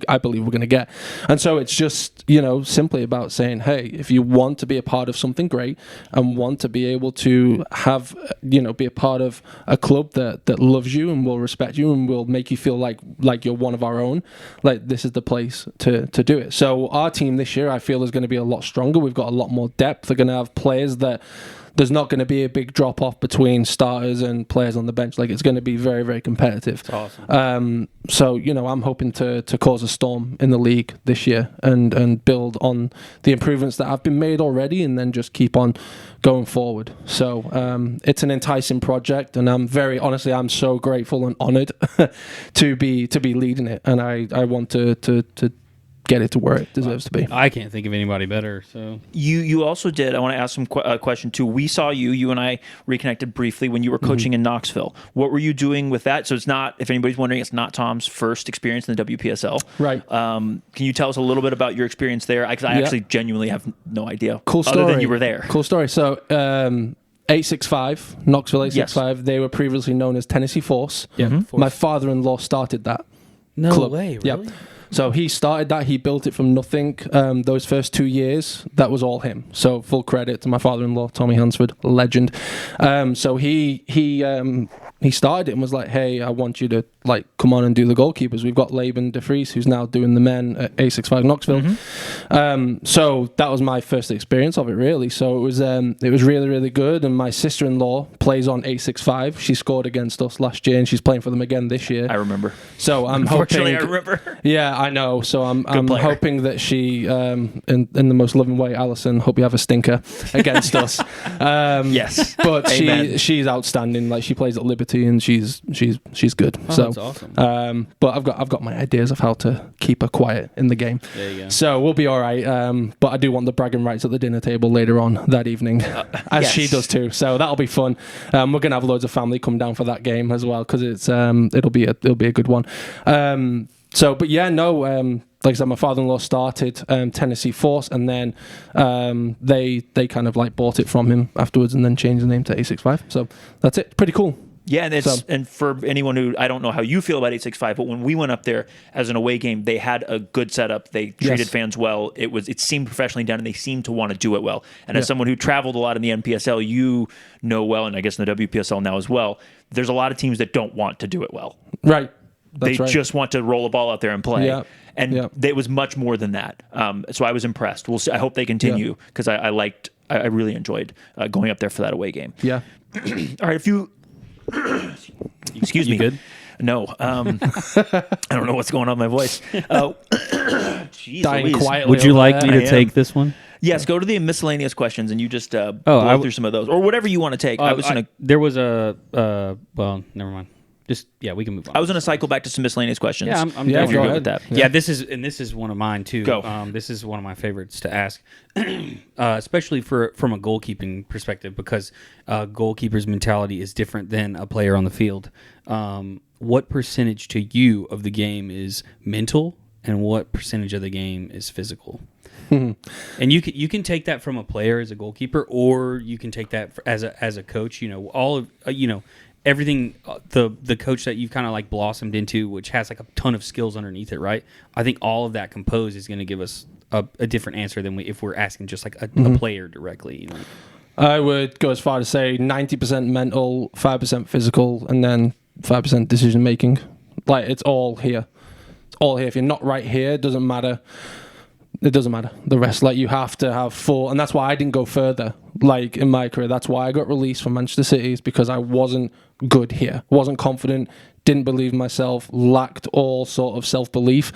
I believe we're going to get. And so it's just, simply about saying, hey, if you want to be a part of something great and want to be able to have, be a part of a club that loves you and will respect you and will make you feel like you're one of our own, like this is the place to do it. So our team this year, I feel, is going to be a lot stronger. We've got a lot more depth. They're going to have players that there's not going to be a big drop off between starters and players on the bench. Like, it's going to be very, very competitive. That's awesome. So, I'm hoping to cause a storm in the league this year and build on the improvements that have been made already and then just keep on going forward. So it's an enticing project, and I'm so grateful and honored to be leading it. And I want to get it to where it deserves to be. I can't think of anybody better. So you also did. I want to ask some question too. We saw you and I reconnected briefly when you were coaching in Knoxville. What were you doing with that? So it's not, if anybody's wondering, it's not Tom's first experience in the WPSL. Right. Can you tell us a little bit about your experience there? Because I actually genuinely have no idea. Cool story. Other than you were there. Cool story. So 865, Knoxville 865. Yes. They were previously known as Tennessee Force. yeah, My father-in-law started that. no club. way, really? Yep. So he started that. He built it from nothing. Those first 2 years, that was all him. So full credit to my father-in-law, Tommy Hansford, legend. So he started it and was like, "Hey, I want you to come on and do the goalkeepers. We've got Laban de Vries, who's now doing the men at A65 Knoxville." So that was my first experience of it, really. So it was really, really good. And my sister-in-law plays on A65. She scored against us last year, and she's playing for them again this year. I remember. So I'm Unfortunately, hoping. I remember. Yeah, I know. So I'm player. hoping that she, in the most loving way, Alison, hope you have a stinker against us. Yes, but Amen. she's outstanding. Like, she plays at Liberty and she's good. Oh, So that's awesome. but I've got my ideas of how to keep her quiet in the game. There you go. So we'll be all right. But I do want the bragging rights at the dinner table later on that evening, as she does too. So that'll be fun. We're gonna have loads of family come down for that game as well, because it's it'll be a good one. But yeah, no. Like I said, my father-in-law started Tennessee Force, and then they kind of bought it from him afterwards, and then changed the name to A65. So that's it. Pretty cool. Yeah, and for anyone who, I don't know how you feel about 865, but when we went up there as an away game, they had a good setup. They treated fans well. It seemed professionally done, and they seemed to want to do it well. And as someone who traveled a lot in the NPSL, you know well, and I guess in the WPSL now as well, there's a lot of teams that don't want to do it well. Right. they just want to roll a ball out there and play. Yeah. And it was much more than that. So I was impressed. We'll see. I hope they continue because I really enjoyed going up there for that away game. Yeah. All right, if you excuse me, good? No, I don't know what's going on with my voice. Jeez Dying Louise. quietly. Would you like me I to take this one? Yes, go to the miscellaneous questions and you just blow through some of those or whatever you want to take. There was a well, never mind. Just we can move on. I was going to cycle back to some miscellaneous questions. Yeah, I'm if you're definitely good with that. Yeah, this is one of mine too. Go. This is one of my favorites to ask, especially from a goalkeeping perspective, because goalkeeper's mentality is different than a player on the field. What percentage to you of the game is mental, and what percentage of the game is physical? And you can take that from a player as a goalkeeper, or you can take that as a coach. All of everything the coach that you've kind of like blossomed into, which has like a ton of skills underneath it, right? I think all of that composed is going to give us a different answer than if we're asking just like a player directly. I would go as far to say 90% mental, 5% physical, and then 5% decision making. Like, it's all here. It's all here. If you're not right here, it doesn't matter. It doesn't matter. The rest, like, you have to have full, and that's why I didn't go further, like, in my career. That's why I got released from Manchester City, is because I wasn't good here. Wasn't confident, didn't believe in myself, lacked all sort of self-belief,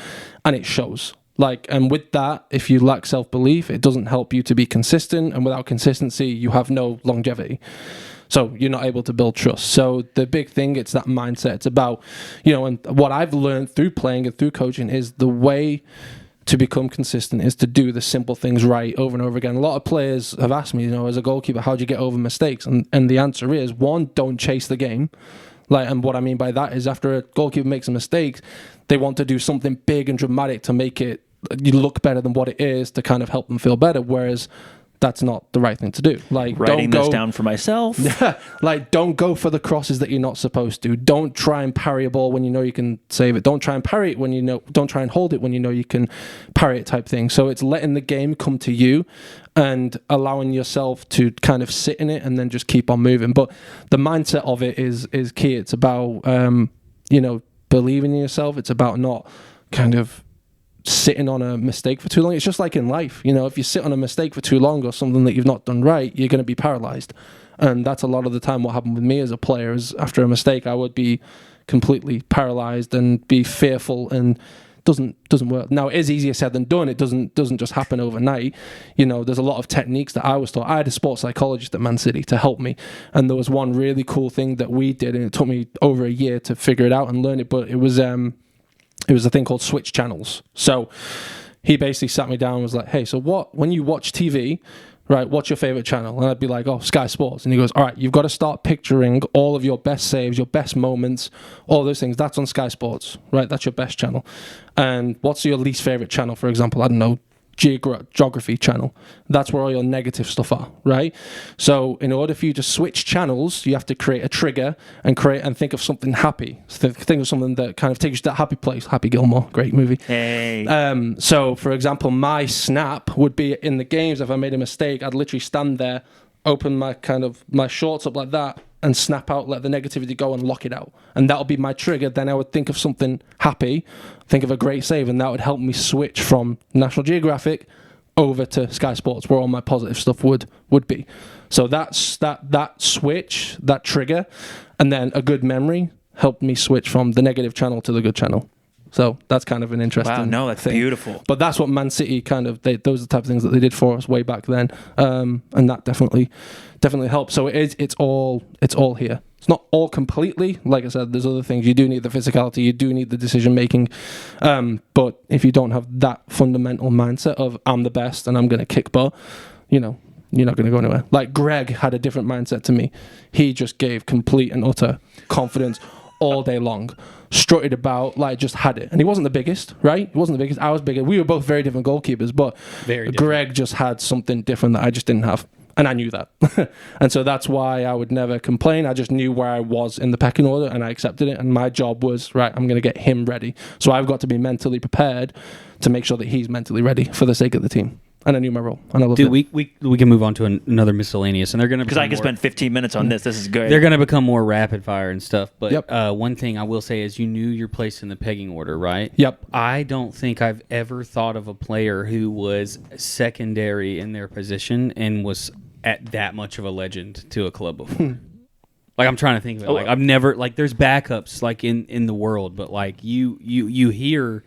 and it shows. Like, and with that, if you lack self-belief, it doesn't help you to be consistent, and without consistency, you have no longevity. So you're not able to build trust. So the big thing, it's that mindset. It's about, and what I've learned through playing and through coaching is the way to become consistent is to do the simple things right over and over again. A lot of players have asked me, as a goalkeeper, how do you get over mistakes? And the answer is, one, don't chase the game. Like, and what I mean by that is, after a goalkeeper makes a mistake, they want to do something big and dramatic to make it you look better than what it is, to kind of help them feel better. Whereas that's not the right thing to do. Like, writing this down for myself. Like, don't go for the crosses that you're not supposed to. Don't try and parry a ball when you know you can save it. Don't try and parry it when you know. Don't try and hold it when you know you can parry it, type thing. So it's letting the game come to you and allowing yourself to kind of sit in it and then just keep on moving. But the mindset of it is key. It's about believing in yourself. It's about not kind of sitting on a mistake for too long. It's just like in life, if you sit on a mistake for too long or something that you've not done right, you're going to be paralyzed. And that's a lot of the time what happened with me as a player. Is after a mistake, I would be completely paralyzed and be fearful, and doesn't work. Now, it is easier said than done. It doesn't just happen overnight. There's a lot of techniques that I was taught. I had a sports psychologist at Man City to help me, and there was one really cool thing that we did, and it took me over a year to figure it out and learn it, but it was a thing called switch channels. So he basically sat me down and was like, hey, so when you watch TV, right, what's your favorite channel? And I'd be like, Sky Sports. And he goes, all right, you've got to start picturing all of your best saves, your best moments, all those things. That's on Sky Sports, right? That's your best channel. And what's your least favorite channel? For example, I don't know, geography channel. That's where all your negative stuff are, right? So in order for you to switch channels, you have to create a trigger and think of something happy. Think of something that kind of takes you to that happy place. Happy Gilmore, great movie. Hey. So for example, my snap would be in the games. If I made a mistake, I'd literally stand there, open my shorts up like that, and snap out, let the negativity go and lock it out. And that would be my trigger. Then I would think of something happy, think of a great save, and that would help me switch from National Geographic over to Sky Sports, where all my positive stuff would be. So that's that switch, that trigger, and then a good memory helped me switch from the negative channel to the good channel. So that's kind of an interesting that's thing. Beautiful. But that's what Man City those are the type of things that they did for us way back then. And that definitely helps. So it's all here. It's not all completely. Like I said, there's other things. You do need the physicality. You do need the decision making. But if you don't have that fundamental mindset of I'm the best and I'm going to kick butt, you're not going to go anywhere. Like Greg had a different mindset to me. He just gave complete and utter confidence all day long. Strutted about, like, just had it. And he wasn't the biggest, right? He wasn't the biggest. I was bigger. We were both very different goalkeepers, but Greg just had something different that I just didn't have. And I knew that. And so that's why I would never complain. I just knew where I was in the pecking order and I accepted it. And my job was, right, I'm going to get him ready. So I've got to be mentally prepared to make sure that he's mentally ready for the sake of the team. and I knew my role, and I loved Dude, it. we can move on to another miscellaneous, and they're going to Because I could spend 15 minutes on this. This is good. They're going to become more rapid fire and stuff. But Yep. One thing I will say is you knew your place in the pegging order, right? Yep. I don't think I've ever thought of a player who was secondary in their position and was at that much of a legend to a club before. Like, I'm trying to think of it. Like, I've never, like, there's backups, like, in the world, but, like, you hear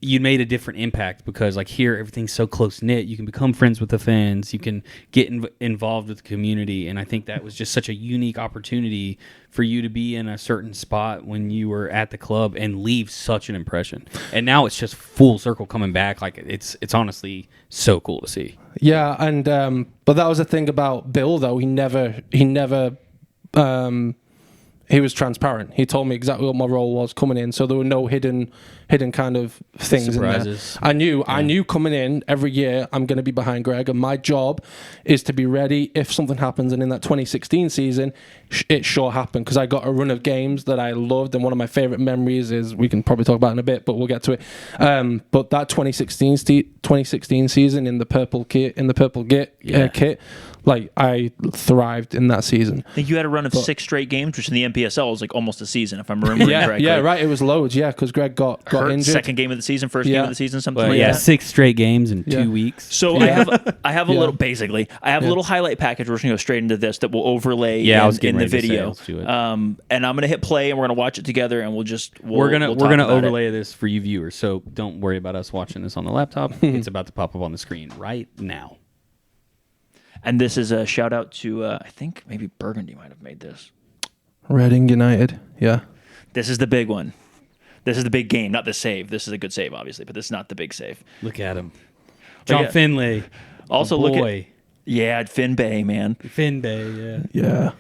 you made a different impact because, like, here, everything's so close-knit. You can become friends with the fans. You can get involved with the community, and I think that was just such a unique opportunity for you to be in a certain spot when you were at the club and leave such an impression. And now it's just full circle coming back. Like, it's honestly so cool to see. Yeah, and but that was the thing about Bill, though. He never he was transparent. He told me exactly what my role was coming in, so there were no hidden kind of things Surprises. in there. I knew coming in every year I'm going to be behind Greg, and my job is to be ready if something happens. And in that 2016 season, it sure happened because I got a run of games that I loved, and one of my favorite memories is, we can probably talk about it in a bit, but we'll get to it. But that 2016 season in the purple kit, kit. Like, I thrived in that season. I think you had a run of 6 straight games, which in the NPSL was like almost a season, if I'm remembering correctly. Yeah, right. It was loads, because Greg got injured. Second game of the season, first game of the season, something Well, like that. 6 straight games in 2 weeks. So I have a little, basically, I have a little highlight package. We're just going to go straight into this that will overlay in the video. Let's do it. And I'm going to hit play, and we're going to watch it together, and we're gonna overlay this for you viewers. So don't worry about us watching this on the laptop. It's about to pop up on the screen right now. And this is a shout out to, I think maybe Burgundy might have made this. Reading United, yeah. This is the big one. This is the big game, not the save. This is a good save, obviously, but this is not the big save. Look at him. John Finlay. Also, look at Finn Bay, man. Finn Bay, Yeah.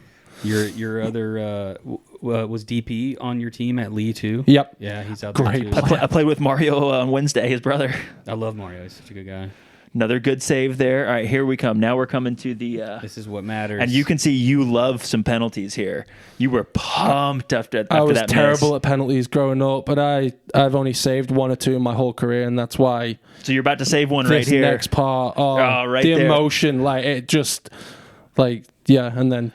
Your other was DP on your team at Lee too. Yep. Yeah, he's out Great there too. I played with Mario on Wednesday, his brother. I love Mario. He's such a good guy. Another good save there. All right, here we come. Now we're coming to the... this is what matters. And you can see you love some penalties here. You were pumped after that I was miss. terrible at penalties growing up, but I've only saved 1 or 2 in my whole career, and that's why... So you're about to save one right this here. next part, right the there. emotion, like, it just... Like, yeah, and then...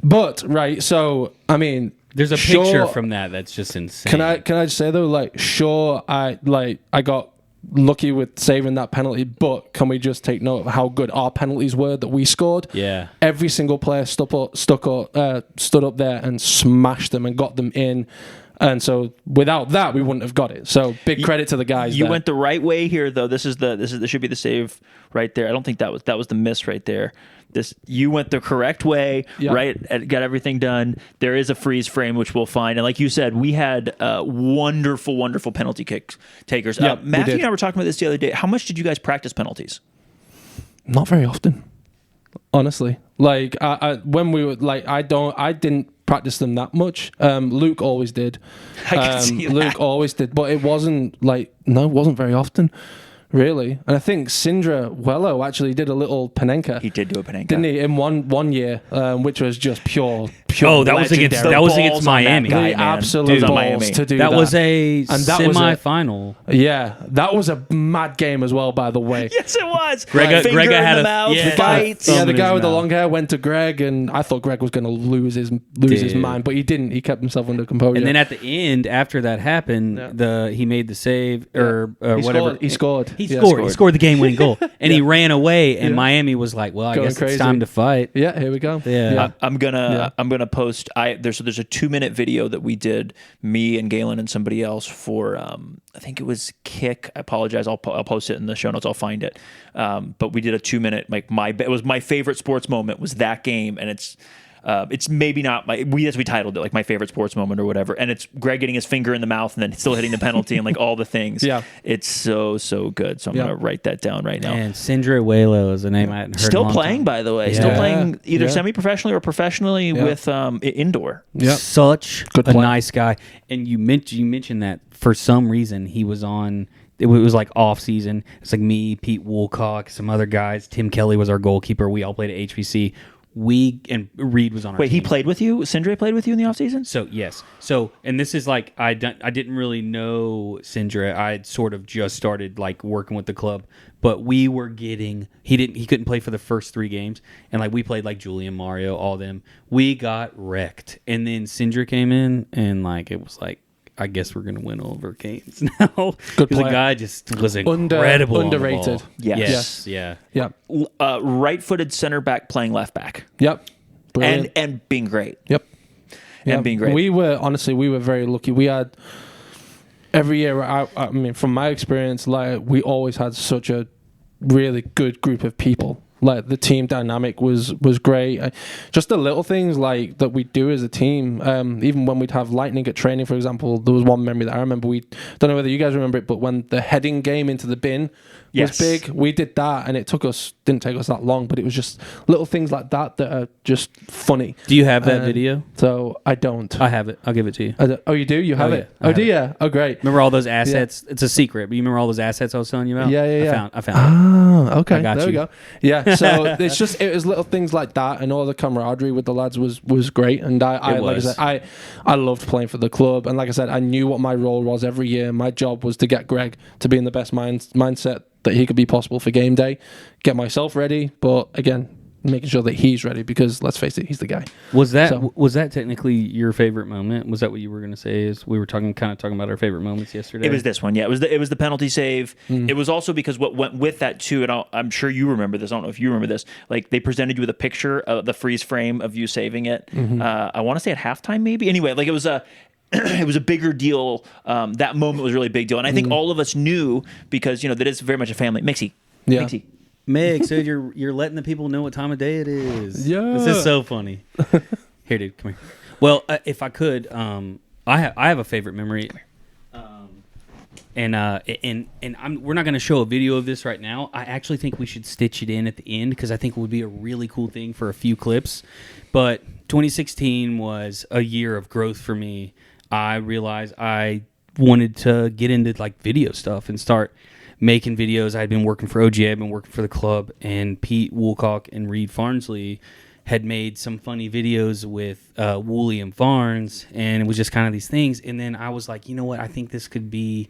But, right, so, I mean... There's a picture from that's just insane. Can I just say, though, like, sure, I got lucky with saving that penalty, but can we just take note of how good our penalties were that we scored? Yeah. Every single player stood up there and smashed them and got them in. And so without that, we wouldn't have got it. So big credit to the guys. You went the right way here, though. This should be the save right there. I don't think that was the miss right there. You went the correct way, right? Got everything done. There is a freeze frame which we'll find, and like you said, we had wonderful, wonderful penalty kick takers. Matthew and I were talking about this the other day. How much did you guys practice penalties? Not very often, honestly. Like when we were like, I didn't practice them that much. Luke always did. I can see that. Luke always did, but it wasn't very often. Really, and I think Sindra Wello actually did a little Panenka. He did do a Panenka, didn't he? In one year, which was just pure. Oh, that was against Miami. The absolute balls to do that. That was a semi-final. Yeah, that was a mad game as well. By the way, yes, it was. Gregga had in the mouth, fights. Yeah, the guy with the long hair went to Greg, and I thought Greg was going to lose his mind, but he didn't. He kept himself under composure. And then at the end, after that happened, he made the save or whatever. He scored. He scored the game-winning goal, and he ran away. And Miami was like, "Well, I guess crazy. It's time to fight." Yeah, here we go. Yeah, I'm gonna post. There's a 2-minute video that we did, me and Galen and somebody else for. I think it was Kick. I apologize. I'll post it in the show notes. I'll find it. But we did a 2-minute. It was my favorite sports moment was that game, and it's maybe not as we titled it, like my favorite sports moment or whatever. And it's Greg getting his finger in the mouth and then still hitting the penalty and like all the things. Yeah. It's so good. So I'm going to write that down right now. And Sindra Wello is a name I hadn't heard. Still playing, by the way. Yeah. Still playing either semi-professionally or professionally with indoor. Yeah. Such a nice guy. And you mentioned that for some reason he was on. It was like off season. It's like me, Pete Woolcock, some other guys. Tim Kelly was our goalkeeper. We all played at HBC. and Reed was on our Wait, team. he played with you? Sindre played with you in the offseason? So, yes. So, and this is like, I didn't really know Sindre. I had sort of just started like working with the club, but we were getting, he couldn't play for the first 3 games. And like, we played like Julian, Mario, all them. We got wrecked. And then Sindre came in and like, it was like, I guess we're going to win all of our games now. Good Because the player. guy just was incredible. on the Underrated. ball. Yes. Yeah. Yep. Right-footed center back playing left back. Yep. Brilliant. And being great. Yep. And being great. We were very lucky. We had every year. I mean, from my experience, like we always had such a really good group of people. Like the team dynamic was great. Just the little things like that we do as a team. Even when we'd have lightning at training, for example, there was one memory that I remember. We don't know whether you guys remember it, but when the heading game into the bin was big, we did that, and it didn't take us that long, but it was just little things like that are just funny. Do you have that video? So I don't. I have it. I'll give it to you. Oh, you do? You have it? Yeah, Oh, do you? Oh, great. Remember all those assets? It's a secret, but you remember all those assets I was telling you about? Yeah. I found it. Oh, okay. I got there we you. go. Yeah. So it was little things like that, and all the camaraderie with the lads was great. And I like I said, I loved playing for the club, and like I said, I knew what my role was every year. My job was to get Greg to be in the best mindset that he could be possible for game day, get myself ready, but again, making sure that he's ready, because let's face it, he's the guy. Was that technically your favorite moment? Was that what you were going to say? Is we were talking about our favorite moments yesterday? It was this one, yeah. It was the penalty save. It was also because what went with that too, and I'm sure you remember this. I don't know if you remember this. Like they presented you with a picture of the freeze frame of you saving it. I want to say at halftime, maybe. Anyway, like it was a. It was a bigger deal. That moment was a really big deal, and I think all of us knew because that is very much a family. Mixie. Meg, so you're letting the people know what time of day it is. Yeah, this is so funny. Here, dude, come here. Well, if I could, I have a favorite memory, and we're not going to show a video of this right now. I actually think we should stitch it in at the end because I think it would be a really cool thing for a few clips. But 2016 was a year of growth for me. I realized I wanted to get into like video stuff and start making videos. I had been working for OG, I'd been working for the club, and Pete Woolcock and Reed Farnsley had made some funny videos with Wooly and Farns, and it was just kind of these things. And then I was like, you know what? I think this could be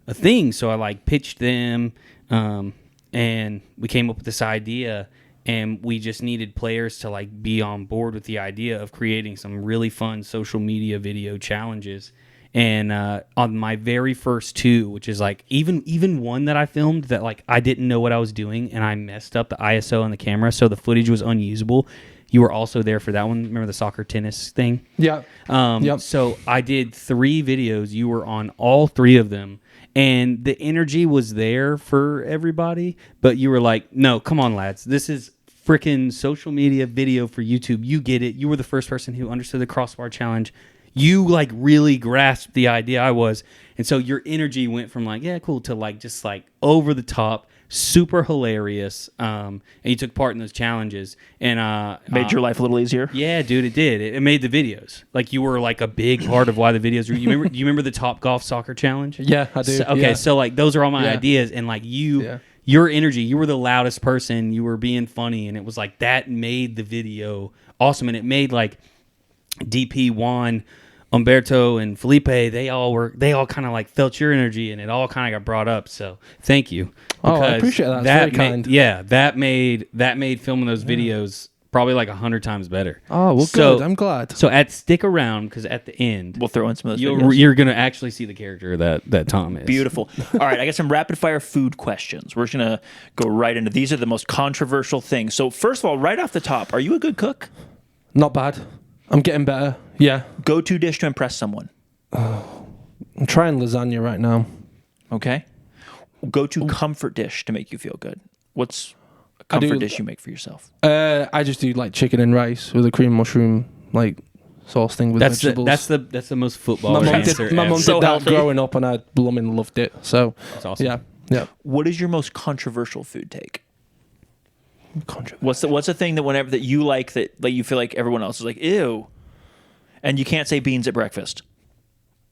a thing. So I like pitched them, and we came up with this idea. And we just needed players to like be on board with the idea of creating some really fun social media video challenges. And on my very first 2, which is like even one that I filmed that like I didn't know what I was doing and I messed up the ISO on the camera, so the footage was unusable. You were also there for that one. Remember the soccer tennis thing? Yeah. Yep. So I did 3 videos. You were on all 3 of them. And the energy was there for everybody, but you were like, no, come on, lads. This is freaking social media video for YouTube. You get it. You were the first person who understood the crossbar challenge. You like really grasped the idea I was. And so your energy went from like, yeah, cool, to like just like over the top, super hilarious. And you took part in those challenges. And made your life a little easier. Yeah, dude, it did. It made the videos. Like you were like a big part of why the videos were. Do you remember the Top Golf Soccer Challenge? Yeah, I do. So like those are all my ideas, and like your energy, you were the loudest person, you were being funny, and it was like that made the video awesome. And it made like DP, Juan, Umberto, and Felipe, they all kind of like felt your energy, and it all kind of got brought up. So thank you. Oh, I appreciate that. That's very kind. Yeah, that made filming those videos probably like 100 times better. Oh, well, good. I'm glad. So stick around, because at the end we'll throw in some of those videos. You're gonna actually see the character that Tom is. Beautiful. All right, I got some rapid fire food questions. We're just gonna go right into these. Are the most controversial things. So first of all, right off the top, are you a good cook? Not bad. I'm getting better. Yeah. Go-to dish to impress someone. I'm trying lasagna right now. Okay. Go-to comfort dish to make you feel good. What's a comfort dish you make for yourself? I just do like chicken and rice with a cream mushroom like sauce thing with vegetables. That's the most football answer. My mum did So that healthy. growing up, and I blooming loved it. So That's awesome. Yeah. What is your most controversial food take? Controversial. What's the thing that whenever that you like that like you feel like everyone else is like ew, and you can't say beans at breakfast?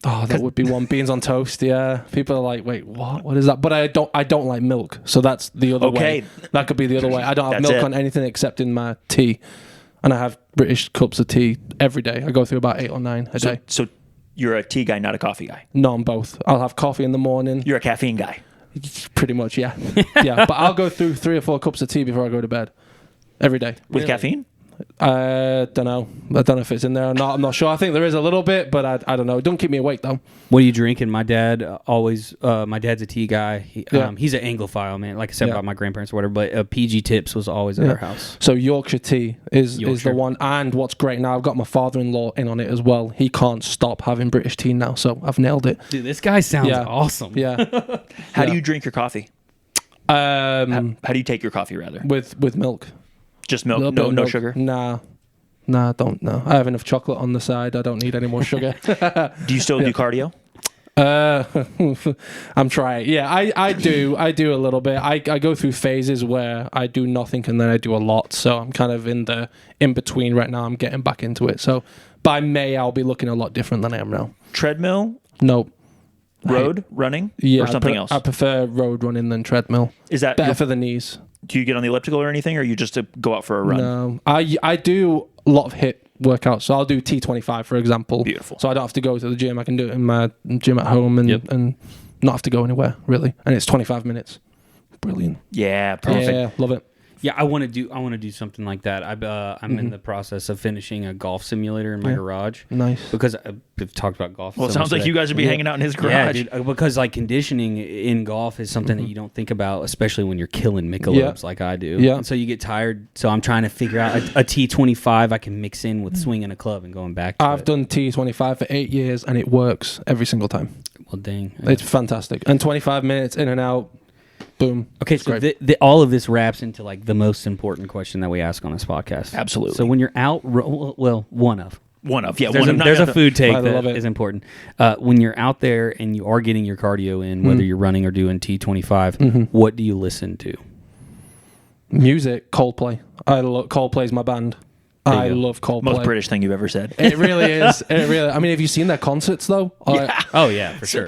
Oh, that would be one. Beans on toast. Yeah, people are like, wait, what? What is that? But I don't like milk, so that's the other way. That could be the other way. I don't have That's milk it. on anything except in my tea. and I have British cups of tea every day. I go through about 8 or 9 a day. So you're a tea guy, not a coffee guy. No, I'm both. I'll have coffee in the morning. You're a caffeine guy. Pretty much, yeah. Yeah, but I'll go through 3 or 4 cups of tea before I go to bed. Every day. With caffeine? I don't know. I don't know if it's in there or not. I'm not sure. I think there is a little bit, but I don't know. Don't keep me awake, though. What are you drinking? My dad always, my dad's a tea guy. He's an Anglophile, man. Like I said about my grandparents or whatever, but PG Tips was always at our house. So Yorkshire tea is the one. And what's great now, I've got my father-in-law in on it as well. He can't stop having British tea now, so I've nailed it. Dude, this guy sounds awesome. Yeah. How do you drink your coffee? How do you take your coffee, rather? With milk. Just milk? No milk. sugar? Nah, I don't know. I have enough chocolate on the side. I don't need any more sugar. Do you still do cardio? I'm trying. Yeah, I do a little bit. I go through phases where I do nothing and then I do a lot. So I'm kind of in between right now. I'm getting back into it. So by May, I'll be looking a lot different than I am now. Treadmill? Nope. Road running? Yeah, or something else? I prefer road running than treadmill. Is that better for the knees? Do you get on the elliptical or anything, or you just go out for a run? No, I do a lot of HIIT workouts. So I'll do T25, for example. Beautiful. So I don't have to go to the gym. I can do it in my gym at home and not have to go anywhere, really. And it's 25 minutes. Brilliant. Yeah, perfect. Yeah, love it. Yeah, I want to do something like that. I'm in the process of finishing a golf simulator in my garage. Nice. Because I've talked about golf. Well, it sounds like you guys would be hanging out in his garage. Yeah, dude, because like conditioning in golf is something that you don't think about, especially when you're killing Michelobs like I do. Yeah. And so you get tired. So I'm trying to figure out a T25 I can mix in with swinging a club and going back to I've done T25 for 8 years and it works every single time. Well, dang. It's fantastic. And 25 minutes in and out, boom. Okay, so all of this wraps into like the most important question that we ask on this podcast. Absolutely. So when you're out, one of. There's a food take that is important. When you're out there and you are getting your cardio in, whether you're running or doing T25, what do you listen to? Music, Coldplay. Coldplay's my band. I love Coldplay. Most British thing you've ever said. It really is. I mean, have you seen their concerts though? Yeah. Oh yeah, for sure.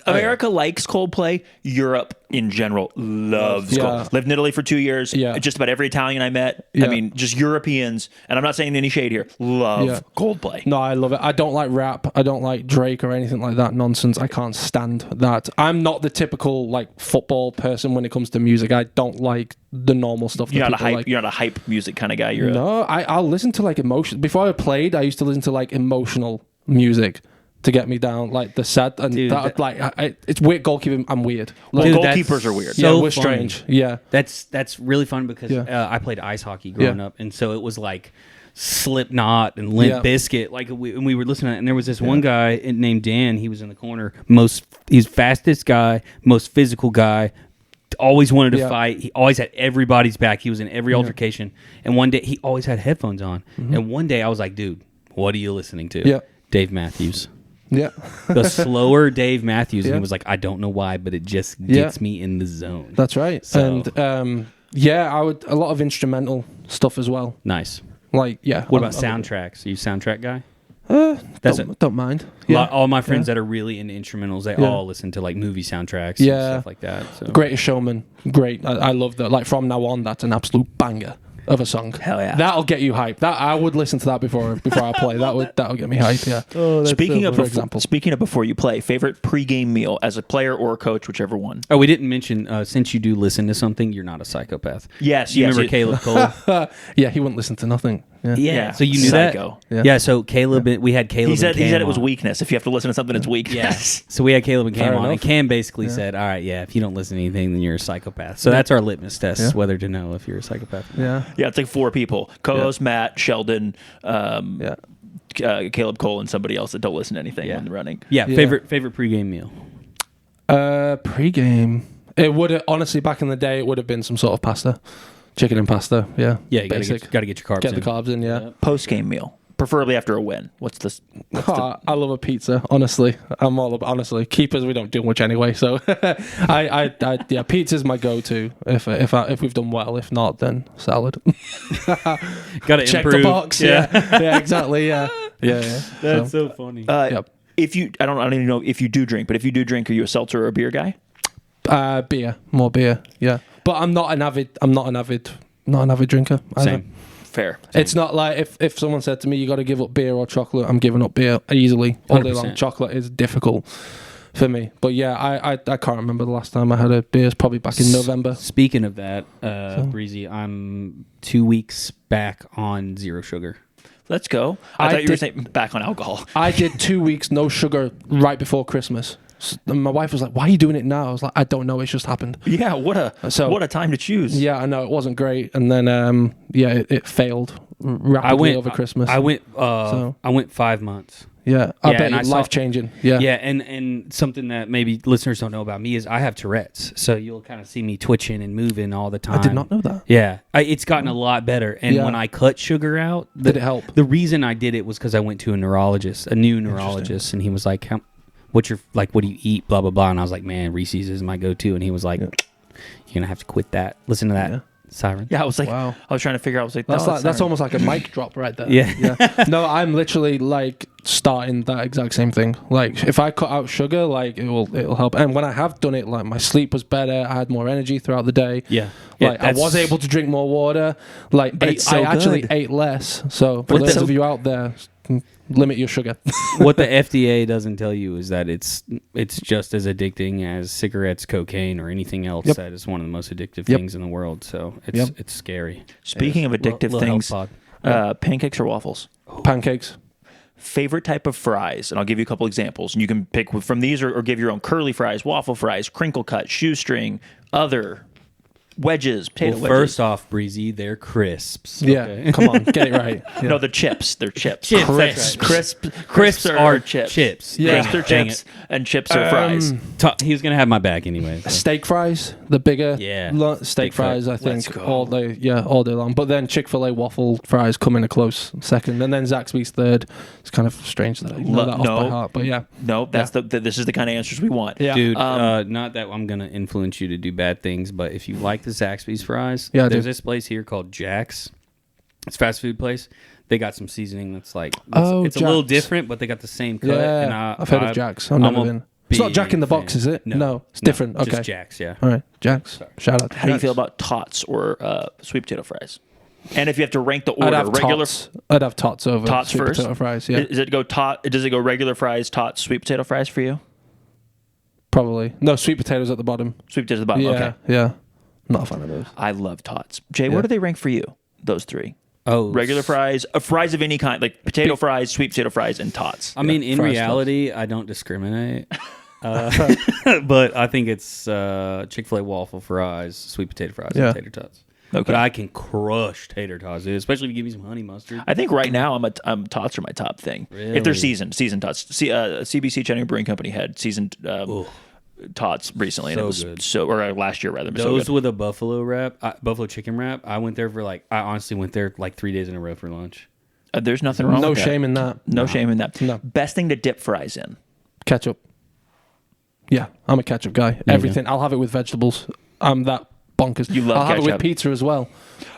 America likes Coldplay. Europe in general loves Coldplay. Lived in Italy for 2 years. Yeah. Just about every Italian I met. I mean, just Europeans, and I'm not saying any shade here, love Coldplay. No, I love it. I don't like rap. I don't like Drake or anything like that nonsense. I can't stand that. I'm not the typical like football person when it comes to music. I don't like the normal stuff. You're not a hype music kind of guy. I'll listen to like emotion. Before I played, I used to listen to like emotional music to get me down, like the sad and it's weird goalkeeping. I'm weird. Like, goalkeepers are weird. So we're strange. Yeah, that's really fun because I played ice hockey growing up, and so it was like Slipknot and Limp Bizkit. Like we were listening to it, and there was this one guy named Dan. He was in the corner. He's fastest guy, most physical guy. Always wanted to fight. He always had everybody's back. He was in every altercation. And one day he always had headphones on. And one day I was like, dude, what are you listening to? Yeah. Dave Matthews. Yeah. The slower Dave Matthews. And he was like, I don't know why, but it just gets me in the zone. That's right. So, and I would a lot of instrumental stuff as well. Nice. Like, What about soundtracks? Are you a soundtrack guy? Don't mind. All my friends that are really into instrumentals, they all listen to like movie soundtracks and stuff like that. So. Greatest Showman, great. I love that. Like From Now On, that's an absolute banger of a song. Hell yeah, that'll get you hyped. That I would listen to that before I play. That'll get me hyped. Yeah. Oh, speaking of before you play, favorite pregame meal as a player or a coach, whichever one. Oh, we didn't mention since you do listen to something, you're not a psychopath. Yes, remember Caleb Cole? Yeah, he wouldn't listen to nothing. Yeah. So you knew Psycho. that? Yeah. So Caleb, we had Caleb. He said it was weakness. If you have to listen to something, it's weakness. Yes. So we had Caleb and Cam on, and Cam basically said, "All right, if you don't listen to anything, then you're a psychopath." So that's our litmus test, whether to know if you're a psychopath. Yeah. Yeah. It's like 4 people: co-host Matt, Sheldon, Caleb Cole, and somebody else that don't listen to anything when they're running. Yeah. Favorite pregame meal. Pregame. It would honestly back in the day it would have been some sort of pasta. Chicken and pasta, Yeah, you got to get your carbs in. Get the carbs in, Post-game meal, preferably after a win. What's this? I love a pizza, honestly. I'm all about, honestly. Keepers, we don't do much anyway, so pizza's my go-to if we've done well. If not, then salad. Got to check improve. the box. Yeah, exactly. Yeah. That's so funny. If you, I don't even know if you do drink, but if you do drink, are you a seltzer or a beer guy? More beer. Yeah, but I'm not an avid drinker either. Same. Fair. It's not like if someone said to me, you got to give up beer or chocolate, I'm giving up beer easily. All day long. 100%. Chocolate is difficult for me. But yeah, I can't remember the last time I had a beer. It's probably back in November. Speaking of that, Breezy, I'm 2 weeks back on zero sugar. Let's go. I thought you were saying back on alcohol. I did 2 weeks no sugar right before Christmas. And my wife was like, "Why are you doing it now?" I was like, "I don't know. It's just happened." Yeah, what a time to choose. Yeah, I know it wasn't great, and then it failed rapidly over Christmas. I went 5 months. Yeah, I bet it's life changing. Yeah, yeah, and something that maybe listeners don't know about me is I have Tourette's, so you'll kind of see me twitching and moving all the time. I did not know that. Yeah, it's gotten a lot better. And when I cut sugar out, did it help? The reason I did it was because I went to a new neurologist, and he was like, what do you eat, blah blah blah, and I was like, man, Reese's is my go-to, and he was like, you're gonna have to quit that. Listen to that siren. Yeah, I was like, wow. I was trying to figure out. I was like, that's almost like a mic drop right there. Yeah. No, I'm literally like starting that exact same thing. Like if I cut out sugar, like it'll help. And when I have done it, like my sleep was better. I had more energy throughout the day. Yeah. Like I was able to drink more water. Like I actually ate less. So for those of you out there, limit your sugar. What the FDA doesn't tell you is that it's just as addicting as cigarettes, cocaine, or anything else that is one of the most addictive things in the world. So it's scary. Speaking of addictive things, pancakes or waffles? Pancakes. Favorite type of fries, and I'll give you a couple examples, and you can pick from these or give your own. Curly fries, waffle fries, crinkle cut, shoestring, other wedges, potato wedges. First off, Breezy, they're crisps. Yeah, come on, get it right. Yeah. No, the chips. They're chips. Crisps are chips. Yeah. Crisps are chips, and chips are fries. He was gonna have my back anyway. So. Steak fries, the bigger steak fries, I think, all day long. But then Chick-fil-A waffle fries come in a close second, and then Zaxby's third. It's kind of strange that I know that off by heart, but yeah. No, that's this is the kind of answers we want. Yeah. Dude, not that I'm gonna influence you to do bad things, but if you like the Zaxby's fries, there's this place here called Jack's. It's a fast food place. They got some seasoning that's like it's a little different, but they got the same cut. Yeah, and I've heard of Jack's. I've never been. It's not Jack in the Box, is it? No, it's different. Okay, just Jack's. Yeah. All right, Jack's. Shout out to How do you feel about tots or sweet potato fries? And if you have to rank the order, I'd have tots over tots sweet first. Potato fries. Yeah. Does it go regular fries, tots, sweet potato fries for you? Probably. No, sweet potatoes at the bottom. Sweet potatoes at the bottom. Yeah, okay. Yeah. Not a fan of those. I love tots. Jay, where do they rank for you? Those three. Oh, regular fries, fries of any kind, like potato fries, sweet potato fries, and tots. I mean, in reality, I don't discriminate. But I think it's Chick-fil-A waffle fries, sweet potato fries, and tater tots. Okay. But I can crush tater tots, dude, especially if you give me some honey mustard. I think right now tots are my top thing. Really? If they're seasoned tots. CBC Chattanooga Brewing Company had seasoned tots recently, and it was good. Or last year rather. Those with a buffalo chicken wrap. I honestly went there like 3 days in a row for lunch. There's nothing wrong. No shame in that. No shame in that. No. Best thing to dip fries in. Ketchup. Yeah, I'm a ketchup guy. Everything. I'll have it with vegetables. I'm that bonkers. You love I'll ketchup. have it with pizza as well.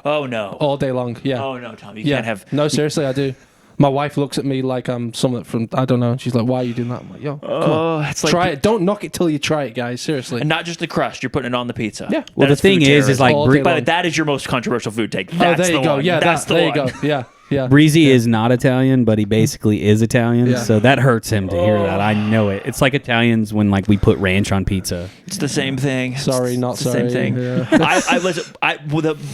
Oh no. All day long. Yeah. Oh no, Tom. You can't have. No, seriously, I do. My wife looks at me like I'm someone from, I don't know, and she's like, why are you doing that? I'm like, yo, come on. It's like, try it. Don't knock it till you try it, guys. Seriously. And not just the crust. You're putting it on the pizza. Yeah. Well, the thing is like... that is your most controversial food take. That's there you go. One. Yeah, that's there you go. Yeah. Yeah. Breezy is not Italian, but he basically is Italian, so that hurts him to hear that. I know it. It's like Italians when like we put ranch on pizza. It's the same thing. Sorry, not sorry. The same thing. Yeah.